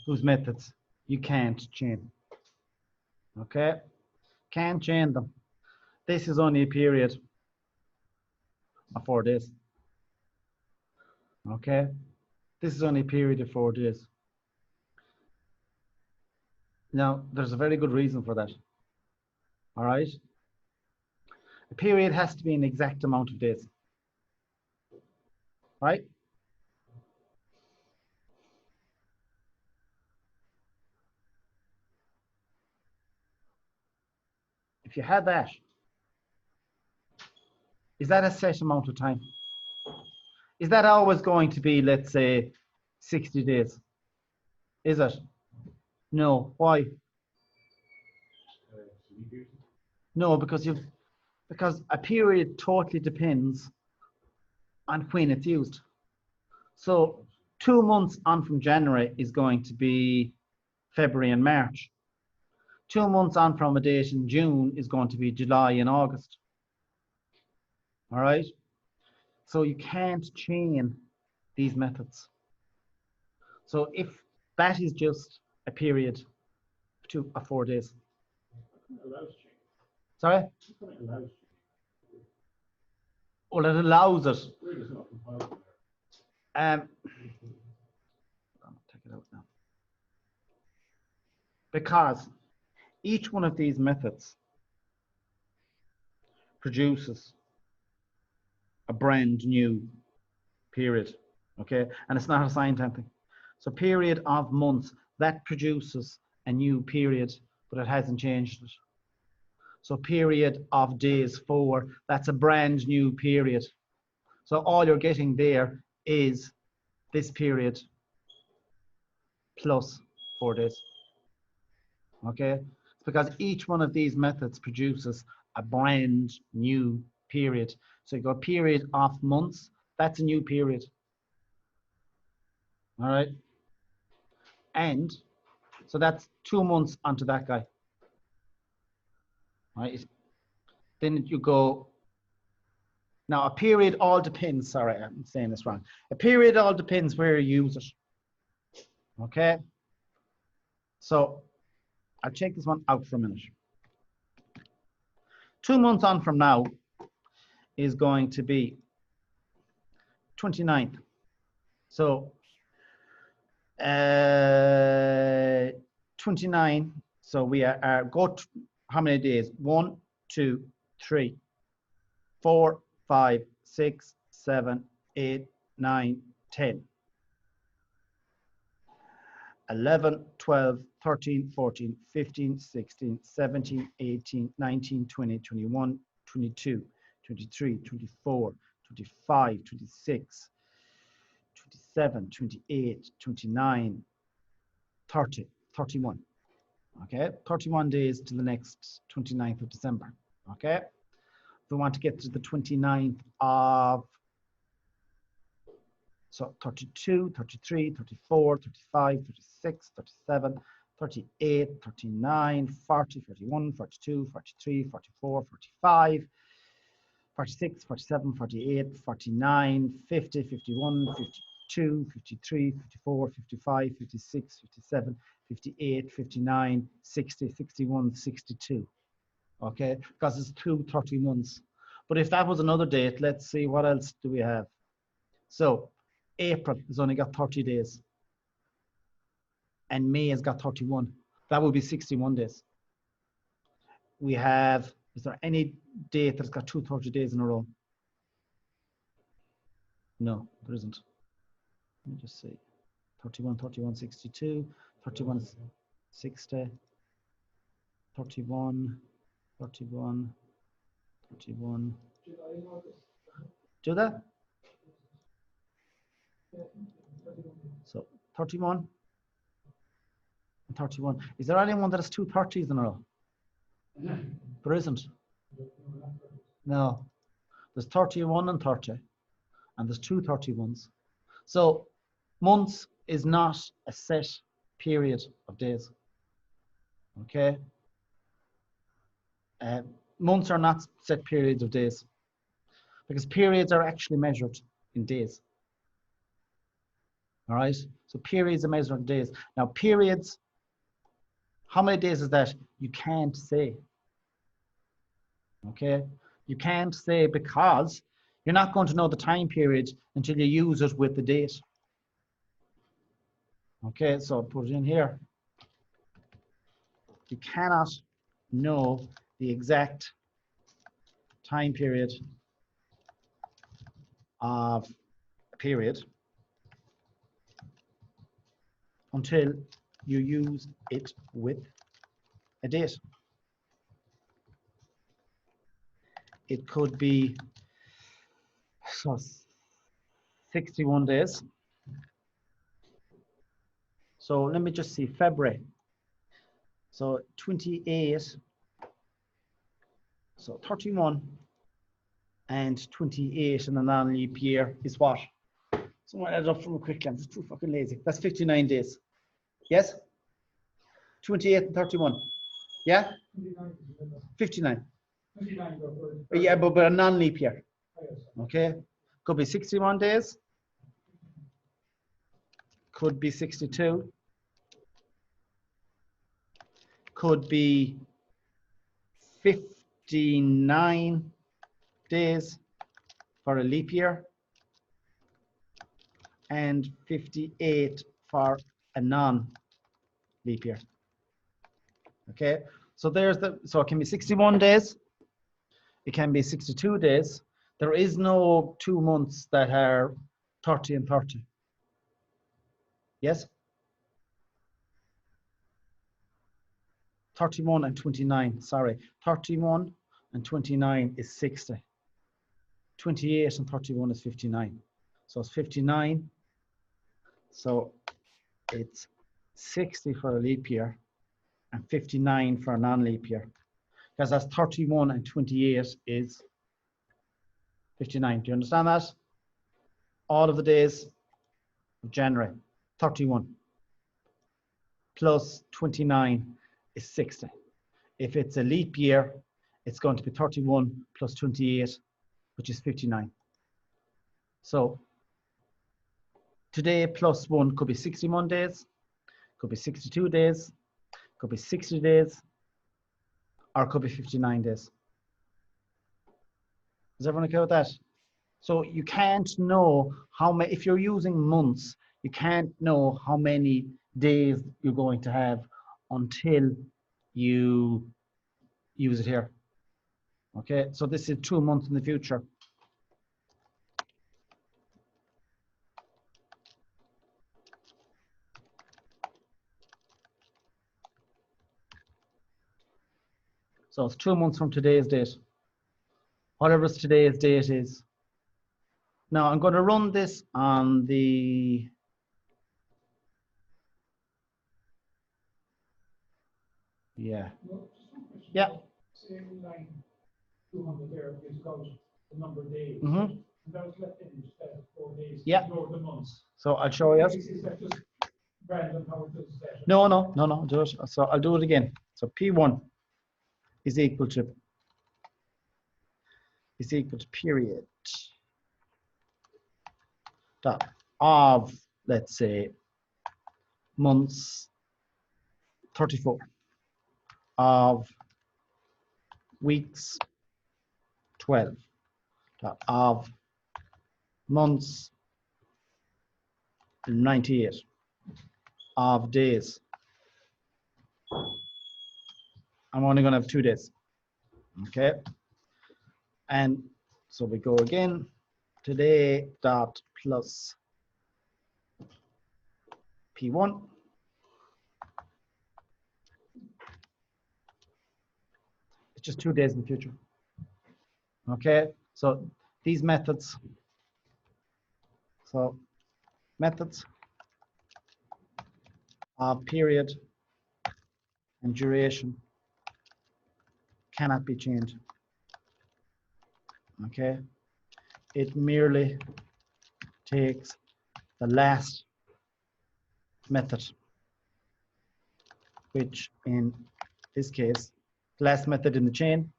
Speaker 1: whose methods you can't change. Okay, can't change them. This is only a period of 4 days. Okay, this is only a period of 4 days. Now, there's a very good reason for that. All right, a period has to be an exact amount of days. Right? If you had that, is that a set amount of time? Is that always going to be, let's say, 60 days? Is it? No. Why? No, because a period totally depends on when it's used. So 2 months on from January is going to be February and March. 2 months on from a date in June is going to be July and August. All right. So you can't chain these methods. So if that is just a period of 4 days. Sorry? Well, it allows it. Take it out now. Because each one of these methods produces a brand new period, okay? And it's not assigned to anything. So period of months, that produces a new period, but it hasn't changed it. So period of days 4, that's a brand new period. So all you're getting there is this period plus 4 days. Okay? It's because each one of these methods produces a brand new period. So you go period of months, that's a new period. All right. And so that's 2 months onto that guy. Right. Then you go. Now a period all depends. Sorry, I'm saying this wrong. A period all depends where you use it. Okay. So I'll check this one out for a minute. 2 months on from now is going to be 29th. So 29. So we are how many days? 1, 2, 3, 4, 5, 6, 7, 8, 9, 10, 11, 12, 13, 14, 15, 16, 17, 18, 19, 20, 21, 22, 23, 24, 25, 26, 27, 28, 29, 30, 31. Okay, 31 days to the next 29th of December. Okay, if we want to get to the 29th of, so 32, 33, 34, 35, 36, 37, 38, 39, 40, 41, 42, 43, 44, 45, 46, 47, 48, 49, 50, 51, 52, 53, 54, 55, 56, 57, 58, 59, 60, 61, 62. Okay, because it's 30 months. But if that was another date, let's see, what else do we have? So April has only got 30 days. And May has got 31. That would be 61 days. We have, is there any date that's got 230 days in a row? No, there isn't. Let me just see. 31, 31, 62, 31, 60, 31, 31, 31. Do that? So 31 and 31. Is there anyone that has 2 30s in a row? There isn't. No. There's 31 and 30. And there's 2 31s. So months is not a set period of days. Okay? Months are not set periods of days, because periods are actually measured in days. All right? So periods are measured in days. Now periods, how many days is that? You can't say. Okay? You can't say, because you're not going to know the time period until you use it with the date. Okay, so I'll put it in here. You cannot know the exact time period of a period until you use it with a date. It could be, so 61 days. So let me just see, February. So 28, so 31 and 28 in a non-leap year is what? Someone add it up from a quick glance. It's too fucking lazy. That's 59 days. Yes? 28 and 31. Yeah? 59. Yeah, but a non-leap year. Okay? Could be 61 days. Could be 62. Could be 59 days for a leap year. And 58 for a non-leap year. Okay? So there's the, so it can be 61 days. It can be 62 days. There is no 2 months that are 30 and 30. Yes? 31 and 29, sorry. 31 and 29 is 60. 28 and 31 is 59. So it's 59. So it's 60 for a leap year and 59 for a non-leap year. Because that's 31 and 28 is 59. Do you understand that? All of the days of January. 31. Plus 29 is 60. If it's a leap year, it's going to be 31 plus 28, which is 59. So today plus 1 could be 61 days, could be 62 days, could be 60 days, or it could be 59 days. Is everyone okay with that? So you can't know how many, if you're using months, you can't know how many days you're going to have until you use it here. Okay, so this is 2 months in the future. So it's 2 months from today's date. Whatever today's date is. Now I'm going to run this on the, yeah. Yeah.
Speaker 2: Say line 200 there is got the number of days.
Speaker 1: Mm-hmm.
Speaker 2: And that was left in instead of 4 days.
Speaker 1: Yeah.
Speaker 2: Ignore the months.
Speaker 1: So I'll show you.
Speaker 2: Is that just random how it does that?
Speaker 1: No, do it. So I'll do it again. So P1 is equal to period dot of, let's say, months 34, of weeks 12, dot of months 98, of days. I'm only going to have 2 days. Okay. And so we go again, today dot plus P1. It's just 2 days in the future. Okay, so these methods, so methods of period and duration cannot be changed. Okay, it merely takes the last method, which in this case, the last method in the chain,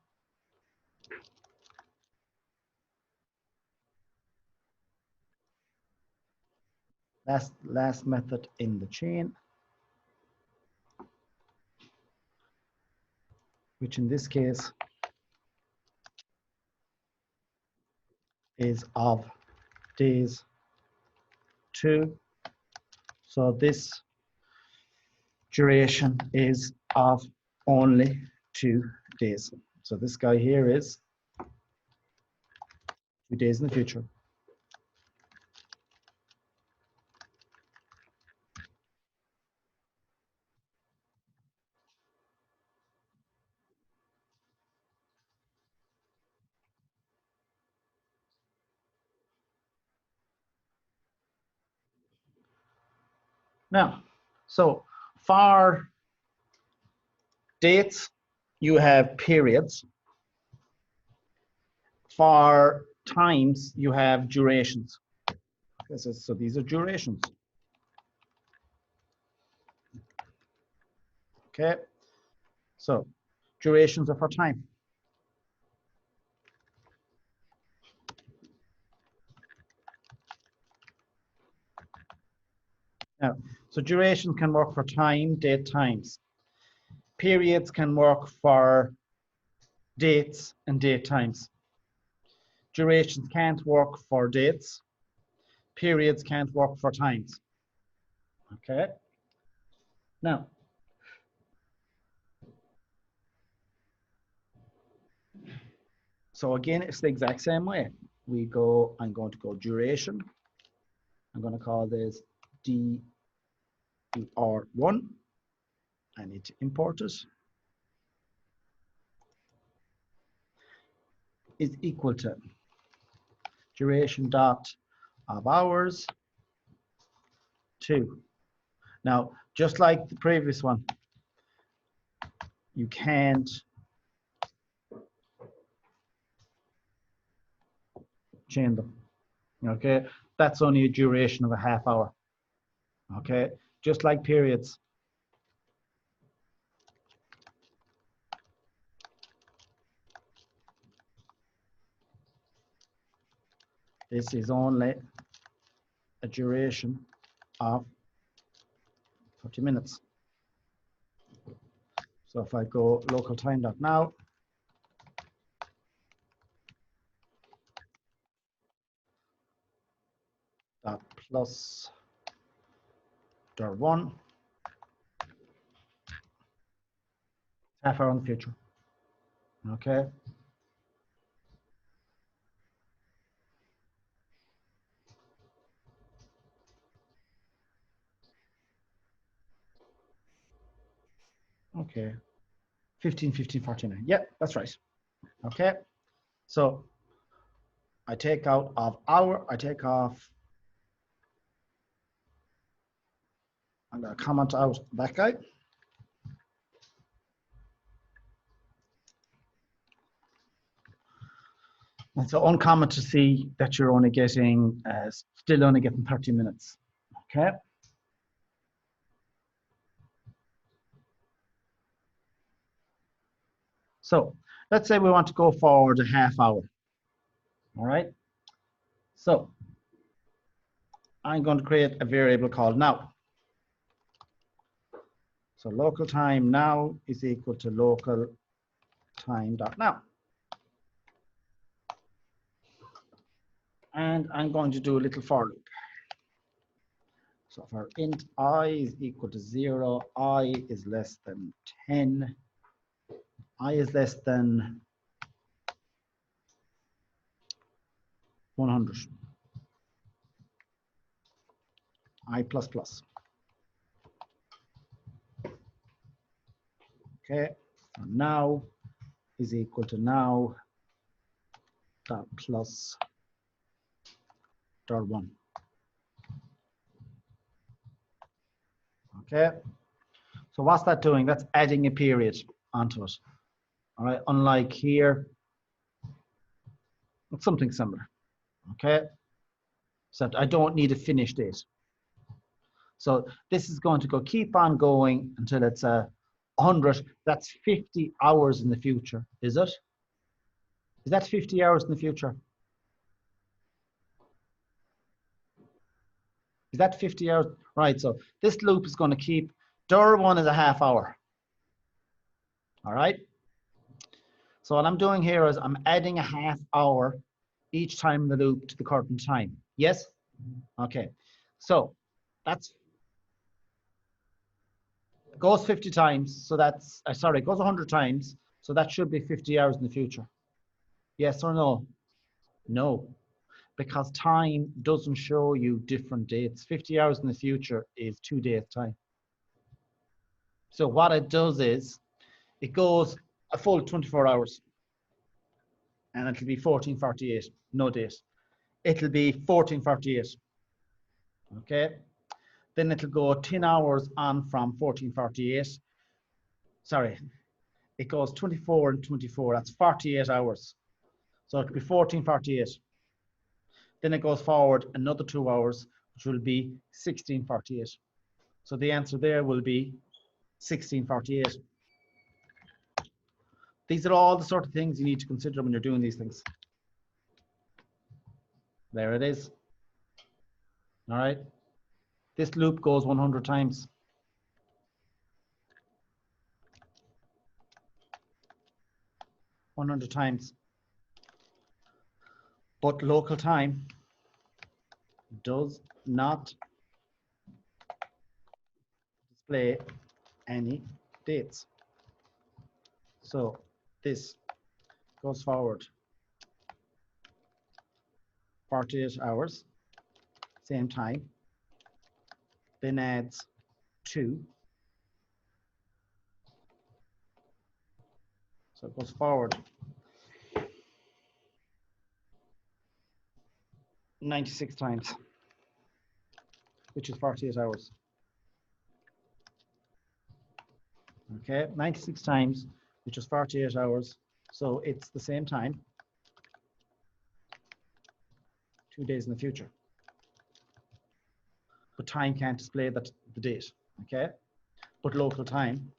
Speaker 1: last method in the chain, which in this case is of days 2. So this duration is of only 2 days. So this guy here is 2 days in the future. Now, so for dates, you have periods. For times, you have durations. Okay, so these are durations. Okay, so durations are for time. Now, so duration can work for time, date, times. Periods can work for dates and date times. Durations can't work for dates. Periods can't work for times. Okay. Now, so again, it's the exact same way. We go, I'm going to go duration. I'm going to call this DR1. I need to import it. Is equal to duration dot of hours 2. Now, just like the previous one, you can't change them. Okay, that's only a duration of a half hour. Okay, just like periods. This is only a duration of 30 minutes. So if I go local time dot now, dot plus $1, half hour in the future. Okay. Okay. 15, 15, 49. Yep, that's right. Okay. So I take out of hour, I take off, I'm going to comment out that guy. And so uncommon to see that you're only getting, still only getting 30 minutes. Okay. So let's say we want to go forward a half hour. All right. So I'm going to create a variable called now. So local time now is equal to local time dot now. And I'm going to do a little for loop. So for int I is equal to 0, I is less than 10, I is less than 100, I plus plus. Okay, so now is equal to now dot plus dot 1. Okay, so what's that doing? That's adding a period onto it. All right, unlike here, it's something similar. Okay, so I don't need a finish date. So this is going to go keep on going until it's 100. That's 50 hours in the future, is it? Is that 50 hours in the future? Is that 50 hours? Right, so this loop is going to keep, dir1 is a half hour. All right. So what I'm doing here is I'm adding a half hour each time in the loop to the current time. Yes? Okay. So that's goes 50 times. So that's, sorry, it goes 100 times. So that should be 50 hours in the future. Yes or no? No, because time doesn't show you different dates. 50 hours in the future is 2 days time. So what it does is it goes a full 24 hours and it'll be 1448, no date. It'll be 1448. Okay. Then it'll go 10 hours on from 1448. Sorry, it goes 24 and 24. That's 48 hours. So it'll be 1448. Then it goes forward another 2 hours, which will be 1648. So the answer there will be 1648. These are all the sort of things you need to consider when you're doing these things. There it is. All right. This loop goes 100 times. 100 times. But local time does not display any dates. So this goes forward 48 hours, same time, then adds 2. So it goes forward 96 times, which is 48 hours. Okay, 96 times, which is 48 hours. So it's the same time, 2 days in the future. but time can't display the date, okay? But local time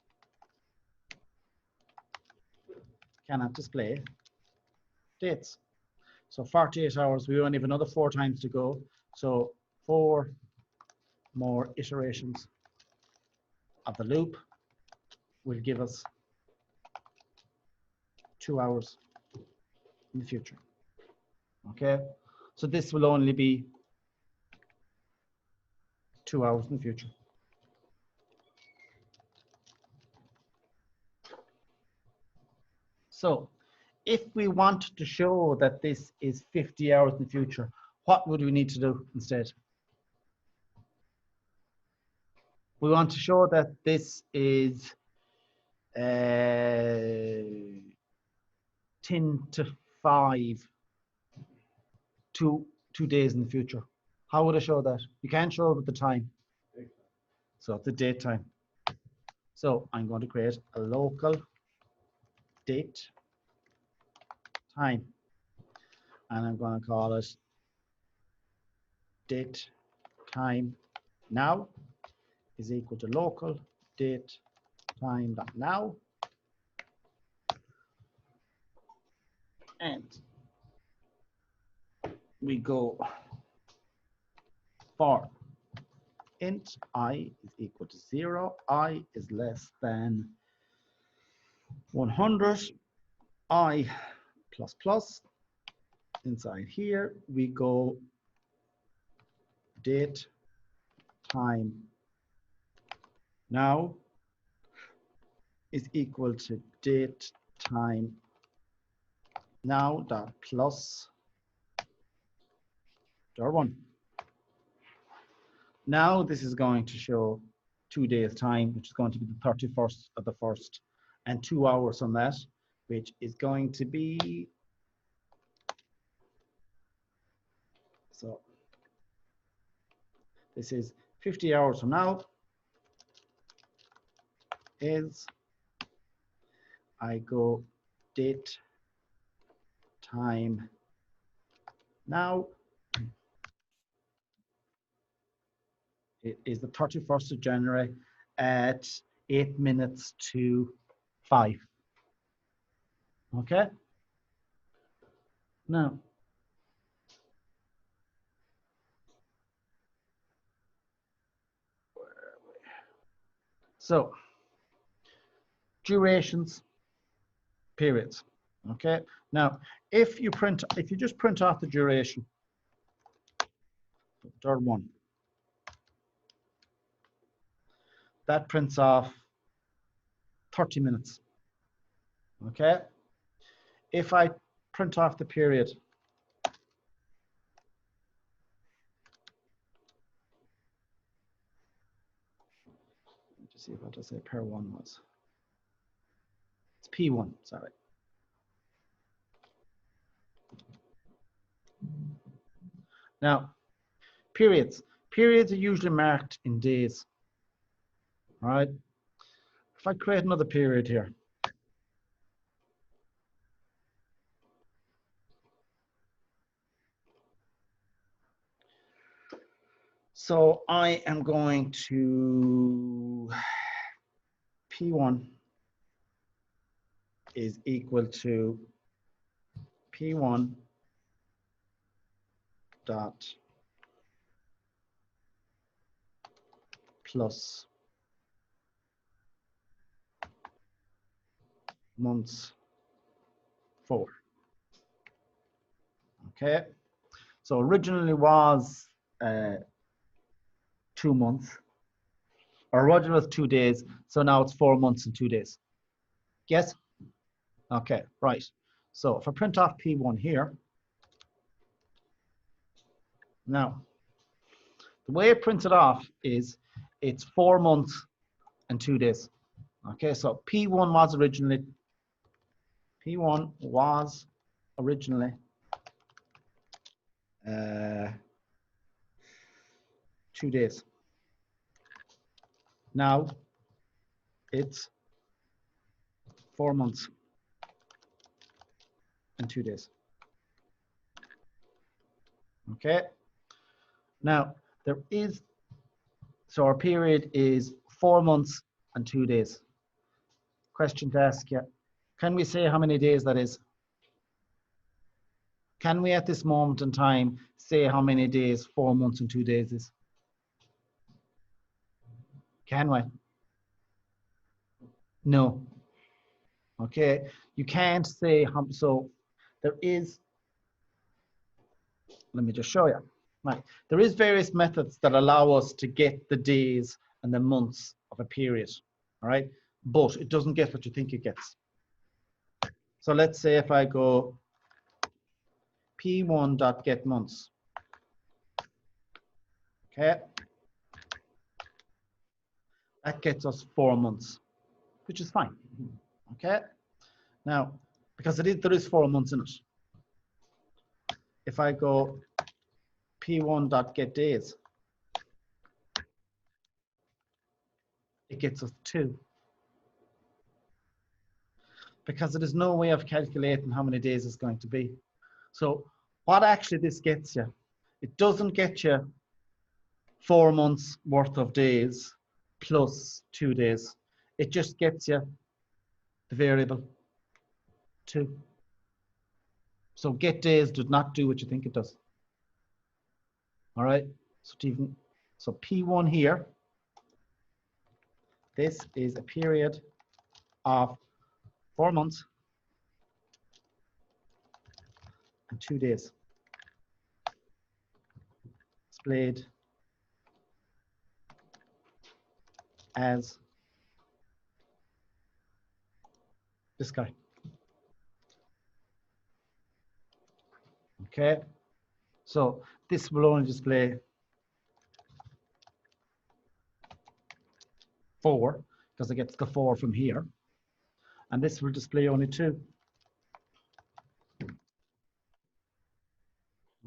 Speaker 1: cannot display dates. So 48 hours, we only have another 4 times to go. So 4 more iterations of the loop will give us 2 hours in the future. Okay, so this will only be 2 hours in the future. So if we want to show that this is 50 hours in the future, what would we need to do instead? We want to show that this is 10 to 5, 2 days in the future. How would I show that? You can't show it with the time. So it's the date time. So I'm going to create a local date time. And I'm going to call it date time now is equal to local date time dot now. And we go for int I is equal to 0, I is less than 100, I plus plus. Inside here, we go date time now is equal to date time now dot plus $1. Now this is going to show 2 days time, which is going to be the 31st of the 1st, and 2 hours from that, which is going to be, so this is 50 hours from now is, I go date time now. It is the 31st of January at 8 minutes to 5. Okay? Now, so durations, periods. Okay? Now, if you just print off the duration, dir1, that prints off 30 minutes. Okay? If I print off the period, to see what I say per1 was. It's P1, sorry. Now, periods. Periods are usually marked in days. All right. If I create another period here, so I am going to P1 is equal to P1 dot plus months 4. Okay, so originally was 2 months, or originally was 2 days, so now it's 4 months and 2 days. Yes? Okay, right. So if I print off P1 here, now the way it prints it off is it's 4 months and 2 days. Okay, so P1 was originally 2 days. Now it's 4 months and 2 days. Okay. Now there is So our period is 4 months and 2 days. Question to ask you, can we say how many days that is? Can we at this moment in time say how many days 4 months and 2 days is? Can we? No. Okay, you can't say how, so there is, let me just show you. Right. There is various methods that allow us to get the days and the months of a period. All right, but it doesn't get what you think it gets. So let's say if I go p1.getMonths, okay, that gets us 4 months, which is fine. Okay, now because there is 4 months in it. If I go p1.getDays, it gets us 2. Because there is no way of calculating how many days it's going to be. So what actually this gets you, it doesn't get you 4 months worth of days plus 2 days. It just gets you the variable 2. So get days does not do what you think it does. All right, so P1 here, this is a period of 4 months and 2 days. Displayed as this guy. Okay, so this will only display 4 because it gets the 4 from here, and this will display only 2.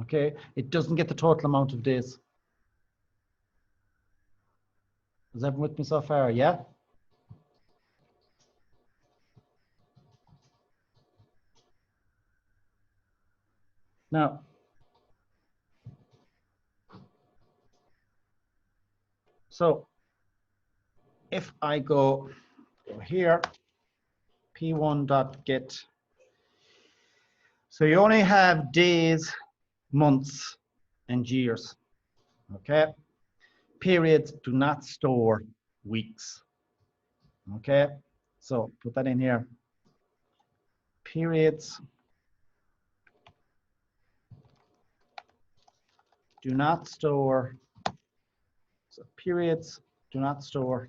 Speaker 1: Okay, it doesn't get the total amount of days. Is everyone with me so far? Yeah? Now, so if I go here, p1.get, so you only have days, months, and years. Okay, periods do not store weeks. Okay, so put that in here. Periods do not store, so periods do not store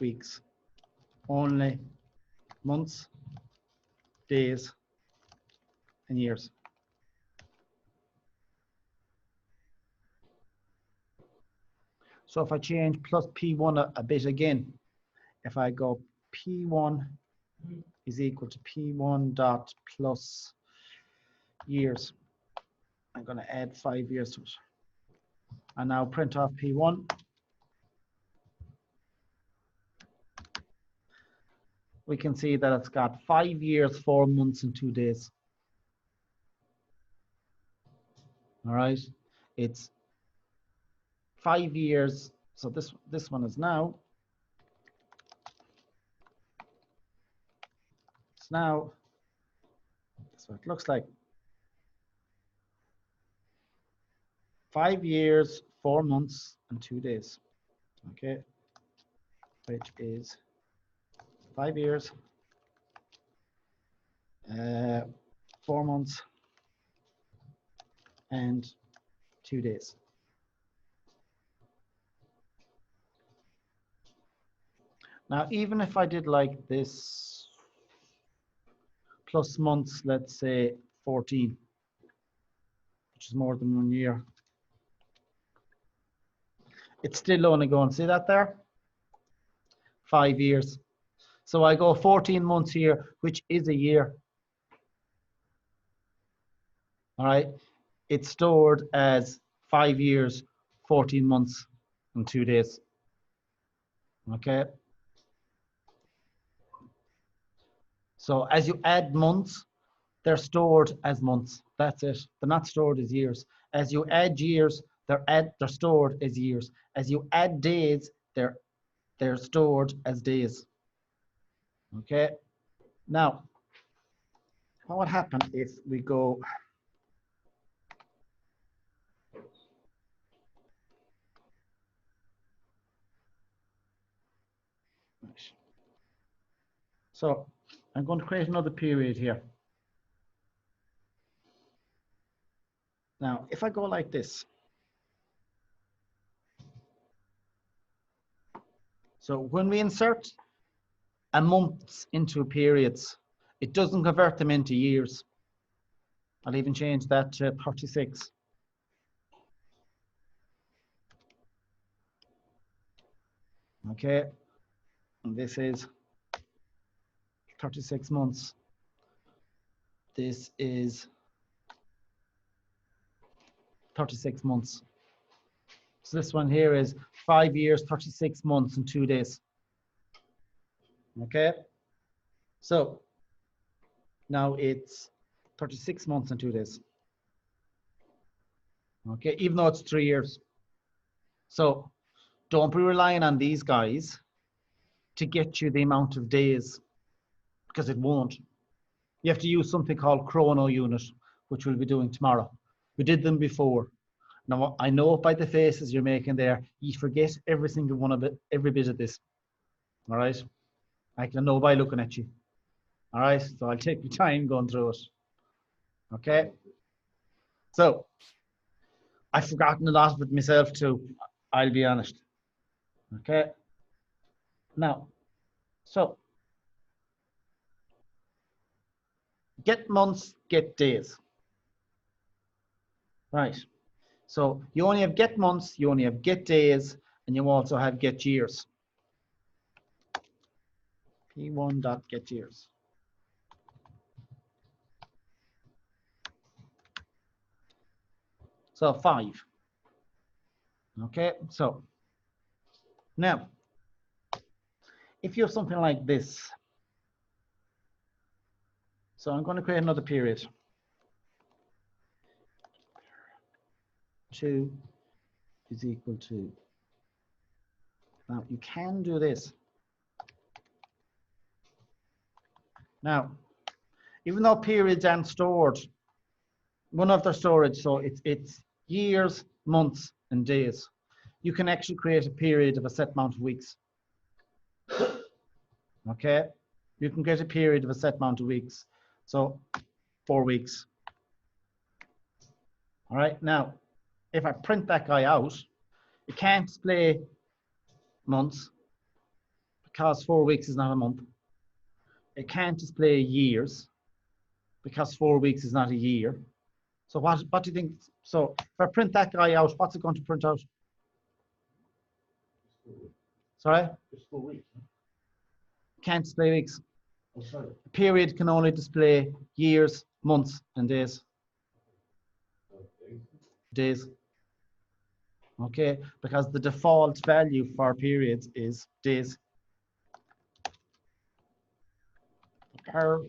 Speaker 1: weeks, only months, days, and years. So if I change plus P1 a bit again, if I go P1 is equal to P1 dot plus years, I'm going to add 5 years to it. And now print off P1. We can see that it's got 5 years, 4 months, and 2 days. All right, it's 5 years. So this one is now. It's now. That's what it looks like. 5 years, 4 months, and 2 days. Okay, which is 5 years, 4 months, and 2 days. Now, even if I did like this plus months, let's say 14, which is more than 1 year, it's still only going, see that there? 5 years. So I go 14 months here, which is a year. All right, it's stored as 5 years, 14 months, and 2 days. Okay. So as you add months, they're stored as months. That's it. They're not stored as years. As you add years, they're stored as years. As you add days, they're stored as days. Okay. Now, what would happen if we go? So I'm going to create another period here. Now, if I go like this, so when we insert a month into periods, it doesn't convert them into years. I'll even change that to 36. Okay, and this is 36 months. This is 36 months. So this one here is 5 years, 36 months, and 2 days. Okay, so now it's 36 months and 2 days. Okay, even though it's 3 years. So don't be relying on these guys to get you the amount of days, because it won't. You have to use something called chrono unit, which we'll be doing tomorrow. We did them before. Now, I know by the faces you're making there, you forget every single one of it, every bit of this. All right? I can know by looking at you. All right? So I'll take my time going through it. Okay? So, I've forgotten a lot of it myself too, I'll be honest. Okay? Now, so, get months, get days. Right. So you only have get months, you only have get days, and you also have get years. P1 dot get years. So 5. Okay, so now if you have something like this, so I'm going to create another period. 2 is equal to. Now you can do this. Now, even though periods aren't stored, one of their storage, so it's years, months, and days. You can actually create a period of a set amount of weeks. Okay, you can get a period of a set amount of weeks. So 4 weeks. All right, now, if I print that guy out, it can't display months because 4 weeks is not a month. It can't display years because 4 weeks is not a year. So what do you think? So if I print that guy out, what's it going to print out? Sorry?
Speaker 3: Just 4 weeks. Huh?
Speaker 1: Can't display weeks.
Speaker 3: Oh, sorry.
Speaker 1: A period can only display years, months, and days.
Speaker 3: Okay.
Speaker 1: Days. Okay, because the default value for periods is days. Per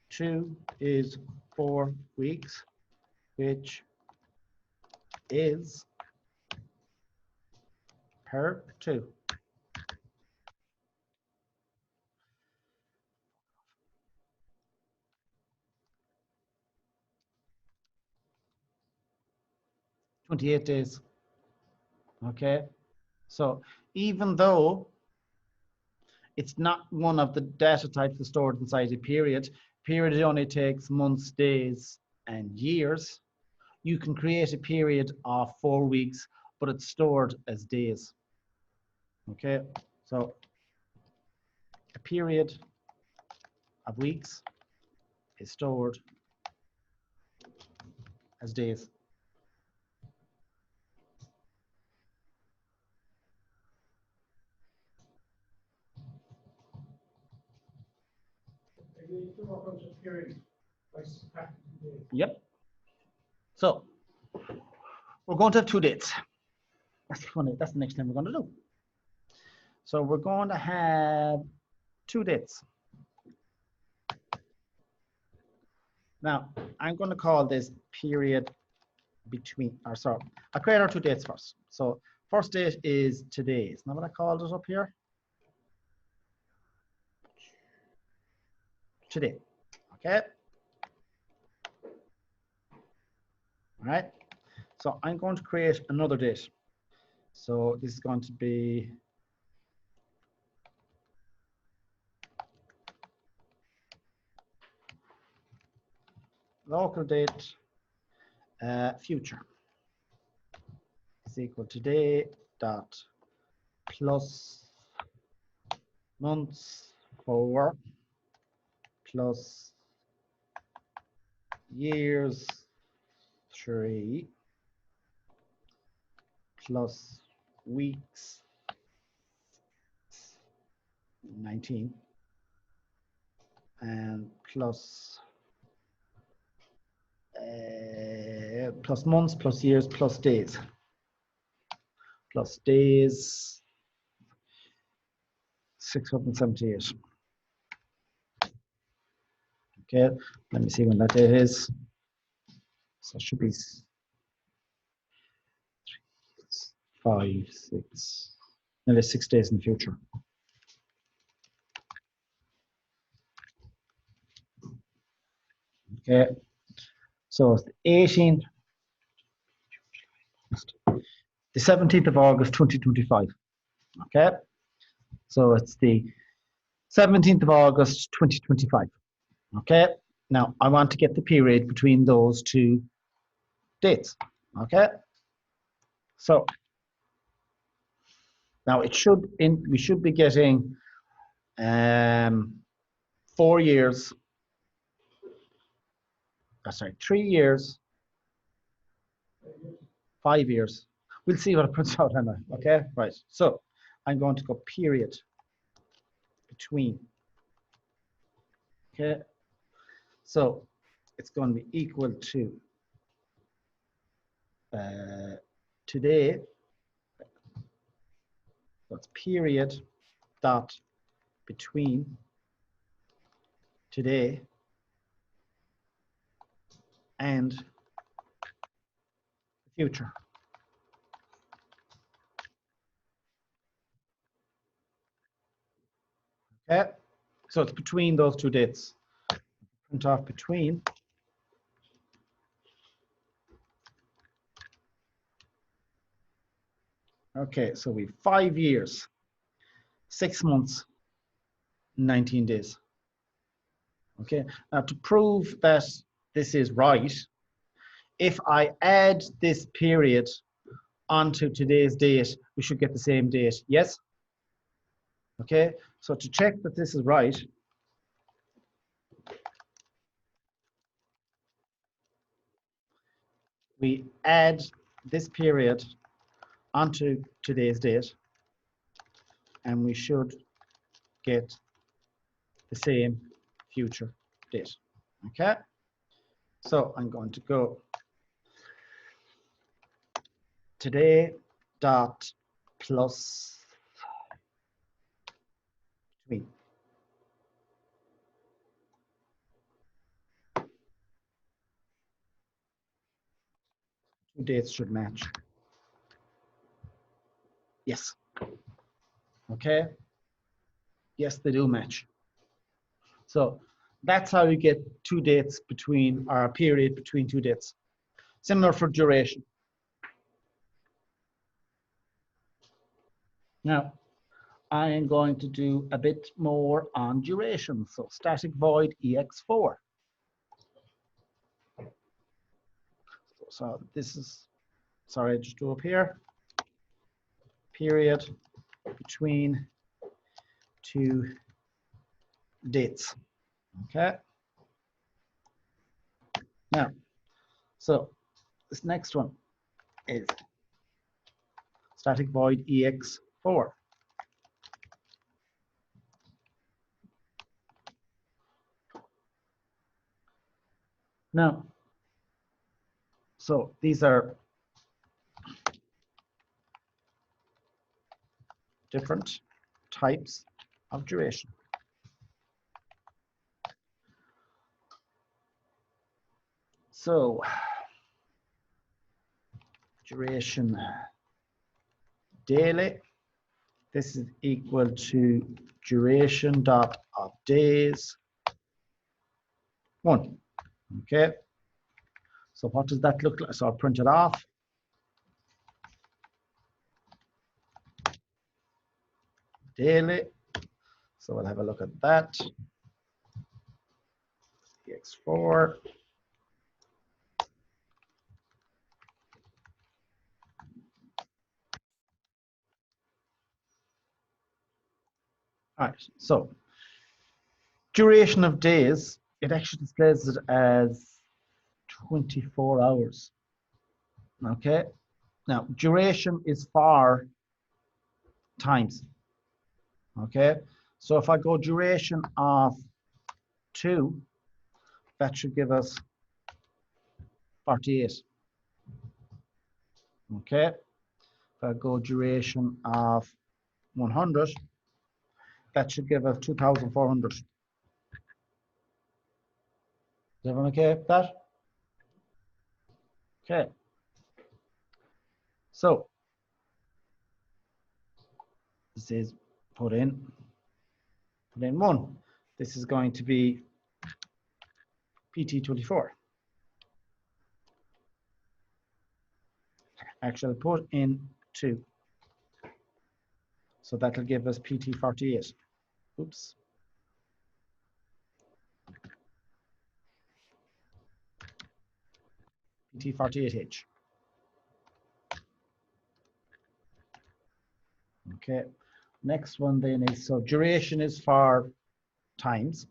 Speaker 1: 2 is 4 weeks, which is per 2. $28 days. Okay, so even though it's not one of the data types stored inside a period, period only takes months, days, and years. You can create a period of 4 weeks, but it's stored as days. Okay, so a period of weeks is stored as days.
Speaker 2: You do all those periods by subtracting the days.
Speaker 1: Yep. So we're going to have 2 dates. That's the next thing we're going to do. So we're going to have 2 dates. Now, I'm going to call this period between, or sorry, I'll create our two dates first. So first date is today. Isn't that what I called it up here? Today. Okay. All right. So I'm going to create another date. So this is going to be local date future is equal to today dot plus months 4 plus years 3 plus weeks 19 and plus plus months plus years plus days 678. Okay, let me see when that date is. So it should be 5, 6, nearly 6 days in the future. Okay, so it's the 18th, the 17th of August 2025. Okay, so it's the 17th of August 2025. Okay, now I want to get the period between those two dates. Okay, so now we should be getting 4 years, sorry, 3 years, 5 years. We'll see what it puts out anyway. Okay, right. So I'm going to go period between. Okay, so it's going to be equal to today. That's period dot between today and the future. Okay, so it's between those two dates. Print off between. Okay, so we have 5 years, 6 months, 19 days. Okay, now to prove that this is right, if I add this period onto today's date, we should get the same date. Yes? Okay, so to check that this is right, we add this period onto today's date, and we should get the same future date. Okay, so I'm going to go today dot plus between. Two dates should match. Yes. Okay. Yes, they do match. So that's how you get two dates between, or a period between two dates. Similar for duration. Now, I am going to do a bit more on duration. So static void ex4. So this is, sorry, just do up here. Period between two dates. Okay. Now, so this next one is static void ex4. Now, so these are different types of duration. So duration daily. This is equal to duration dot of days 1. Okay. So what does that look like? So I'll print it off. Daily. So we'll have a look at that. X4. All right, so duration of days, it actually displays it as 24 hours. Okay, now duration is for times. Okay, so if I go duration of 2, that should give us 48. Okay, if I go duration of 100, that should give us 2,400. Is everyone okay with that? Okay. So this is put in 1. This is going to be pt24. Actually, put in 2. So that'll give us pt48. Oops. pt48h. Okay. Next one then is, so duration is for times.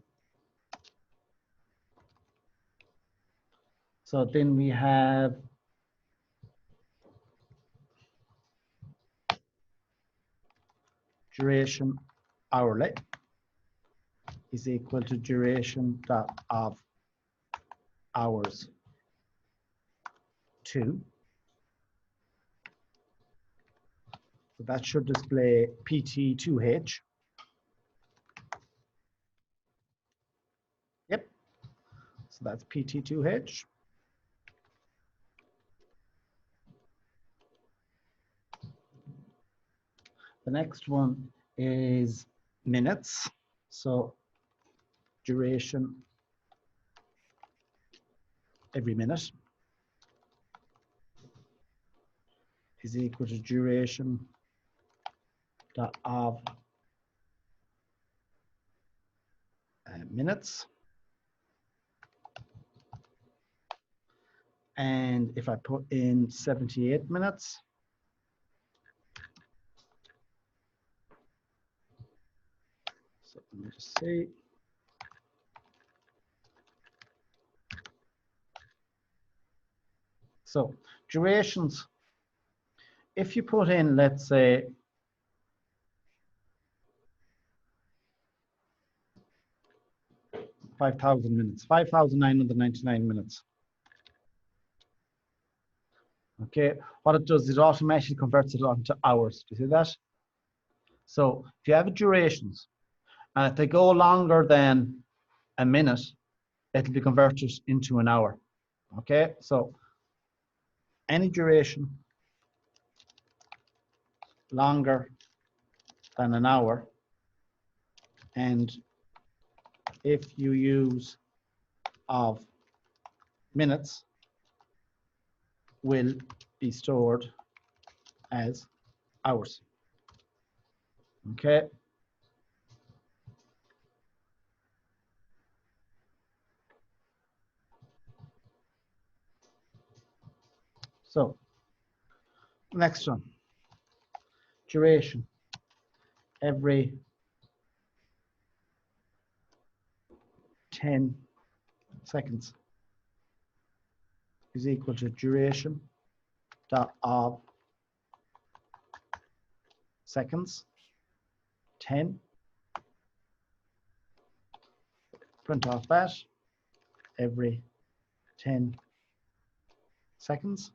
Speaker 1: So then we have duration hourly is equal to duration of hours 2. So that should display pt2h. Yep. So that's pt2h. The next one is minutes. So duration every minute is equal to duration of minutes. And if I put in 78 minutes, so let me just see. So durations, if you put in, let's say, 5,000 minutes, 5,999 minutes. Okay, what it does is it automatically converts it onto hours. Do you see that? So if you have durations, and if they go longer than a minute, it'll be converted into an hour. Okay, so any duration longer than an hour, and if you use of minutes, will be stored as hours. Okay. So next one, duration every 10 seconds is equal to duration of seconds 10. Print off that every 10 seconds.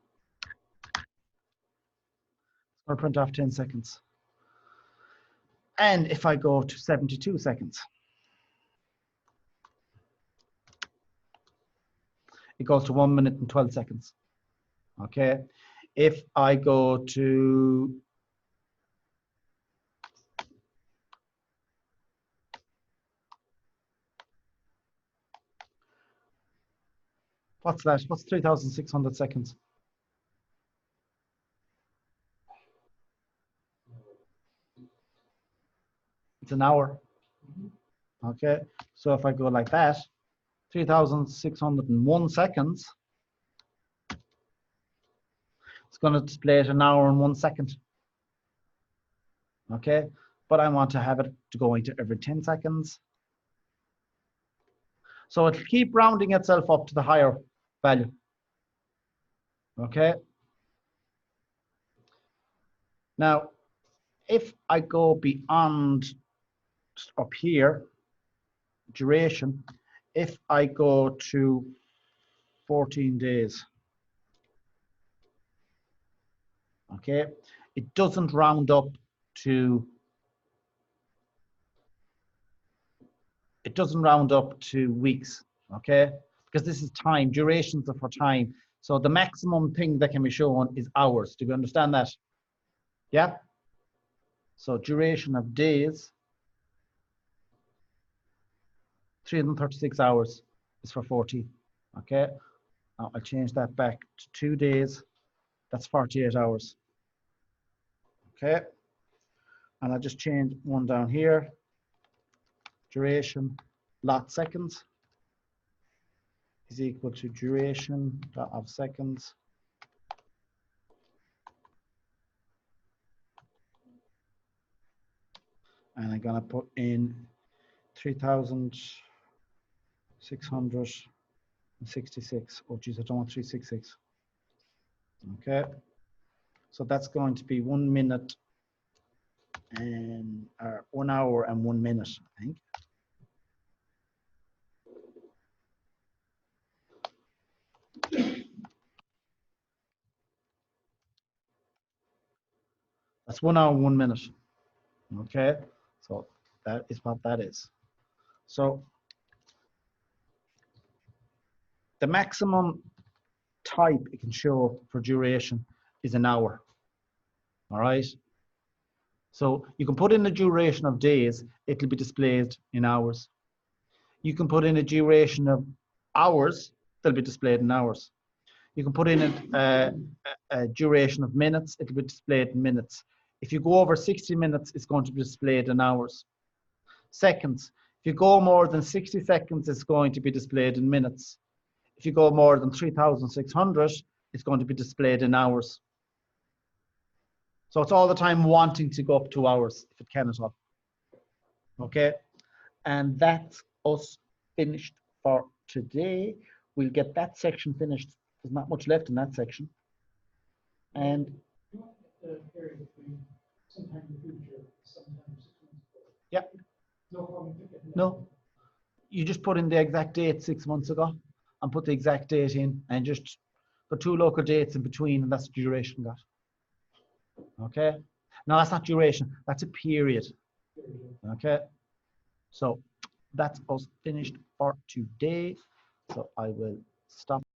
Speaker 1: Or print off 10 seconds. And if I go to 72 seconds, it goes to 1 minute and 12 seconds. Okay. If I go to what's that? What's 3,600 seconds? It's an hour. Okay, so if I go like that, 3,601 seconds, it's going to display it an hour and 1 second. Okay, but I want to have it to going to every 10 seconds. So it'll keep rounding itself up to the higher value. Okay. Now, if I go beyond up here, duration, if I go to 14 days, okay, it doesn't round up to weeks, okay, because this is time. Durations are for time. So the maximum thing that can be shown is hours. Do you understand that? Yeah. So duration of days, 336 hours is for 14. Okay. Now I'll change that back to 2 days. That's 48 hours. Okay. And I'll just change one down here. Duration, lot seconds is equal to duration of seconds. And I'm going to put in 3,666. Oh, geez, I don't want 366. Okay. So that's going to be 1 minute and 1 hour and 1 minute, I think. That's 1 hour, 1 minute. Okay. So that is what that is. So the maximum type it can show for duration is an hour. All right. So you can put in a duration of days, it'll be displayed in hours. You can put in a duration of hours, they'll be displayed in hours. You can put in a duration of minutes, it'll be displayed in minutes. If you go over 60 minutes, it's going to be displayed in hours. Seconds, if you go more than 60 seconds, it's going to be displayed in minutes. If you go more than 3,600, it's going to be displayed in hours. So it's all the time wanting to go up to hours if it can at all. Okay, and that's us finished for today. We'll get that section finished. There's not much left in that section. And
Speaker 2: The period between sometime in the future, sometime 6 months ago.
Speaker 1: yeah,
Speaker 2: No problem.
Speaker 1: no, you just put in the exact date 6 months ago and put the exact date in and just put 2 local dates in between, and that's the duration got. Okay, no, that's not duration, that's a period. Okay, so that's us finished for today. So I will stop.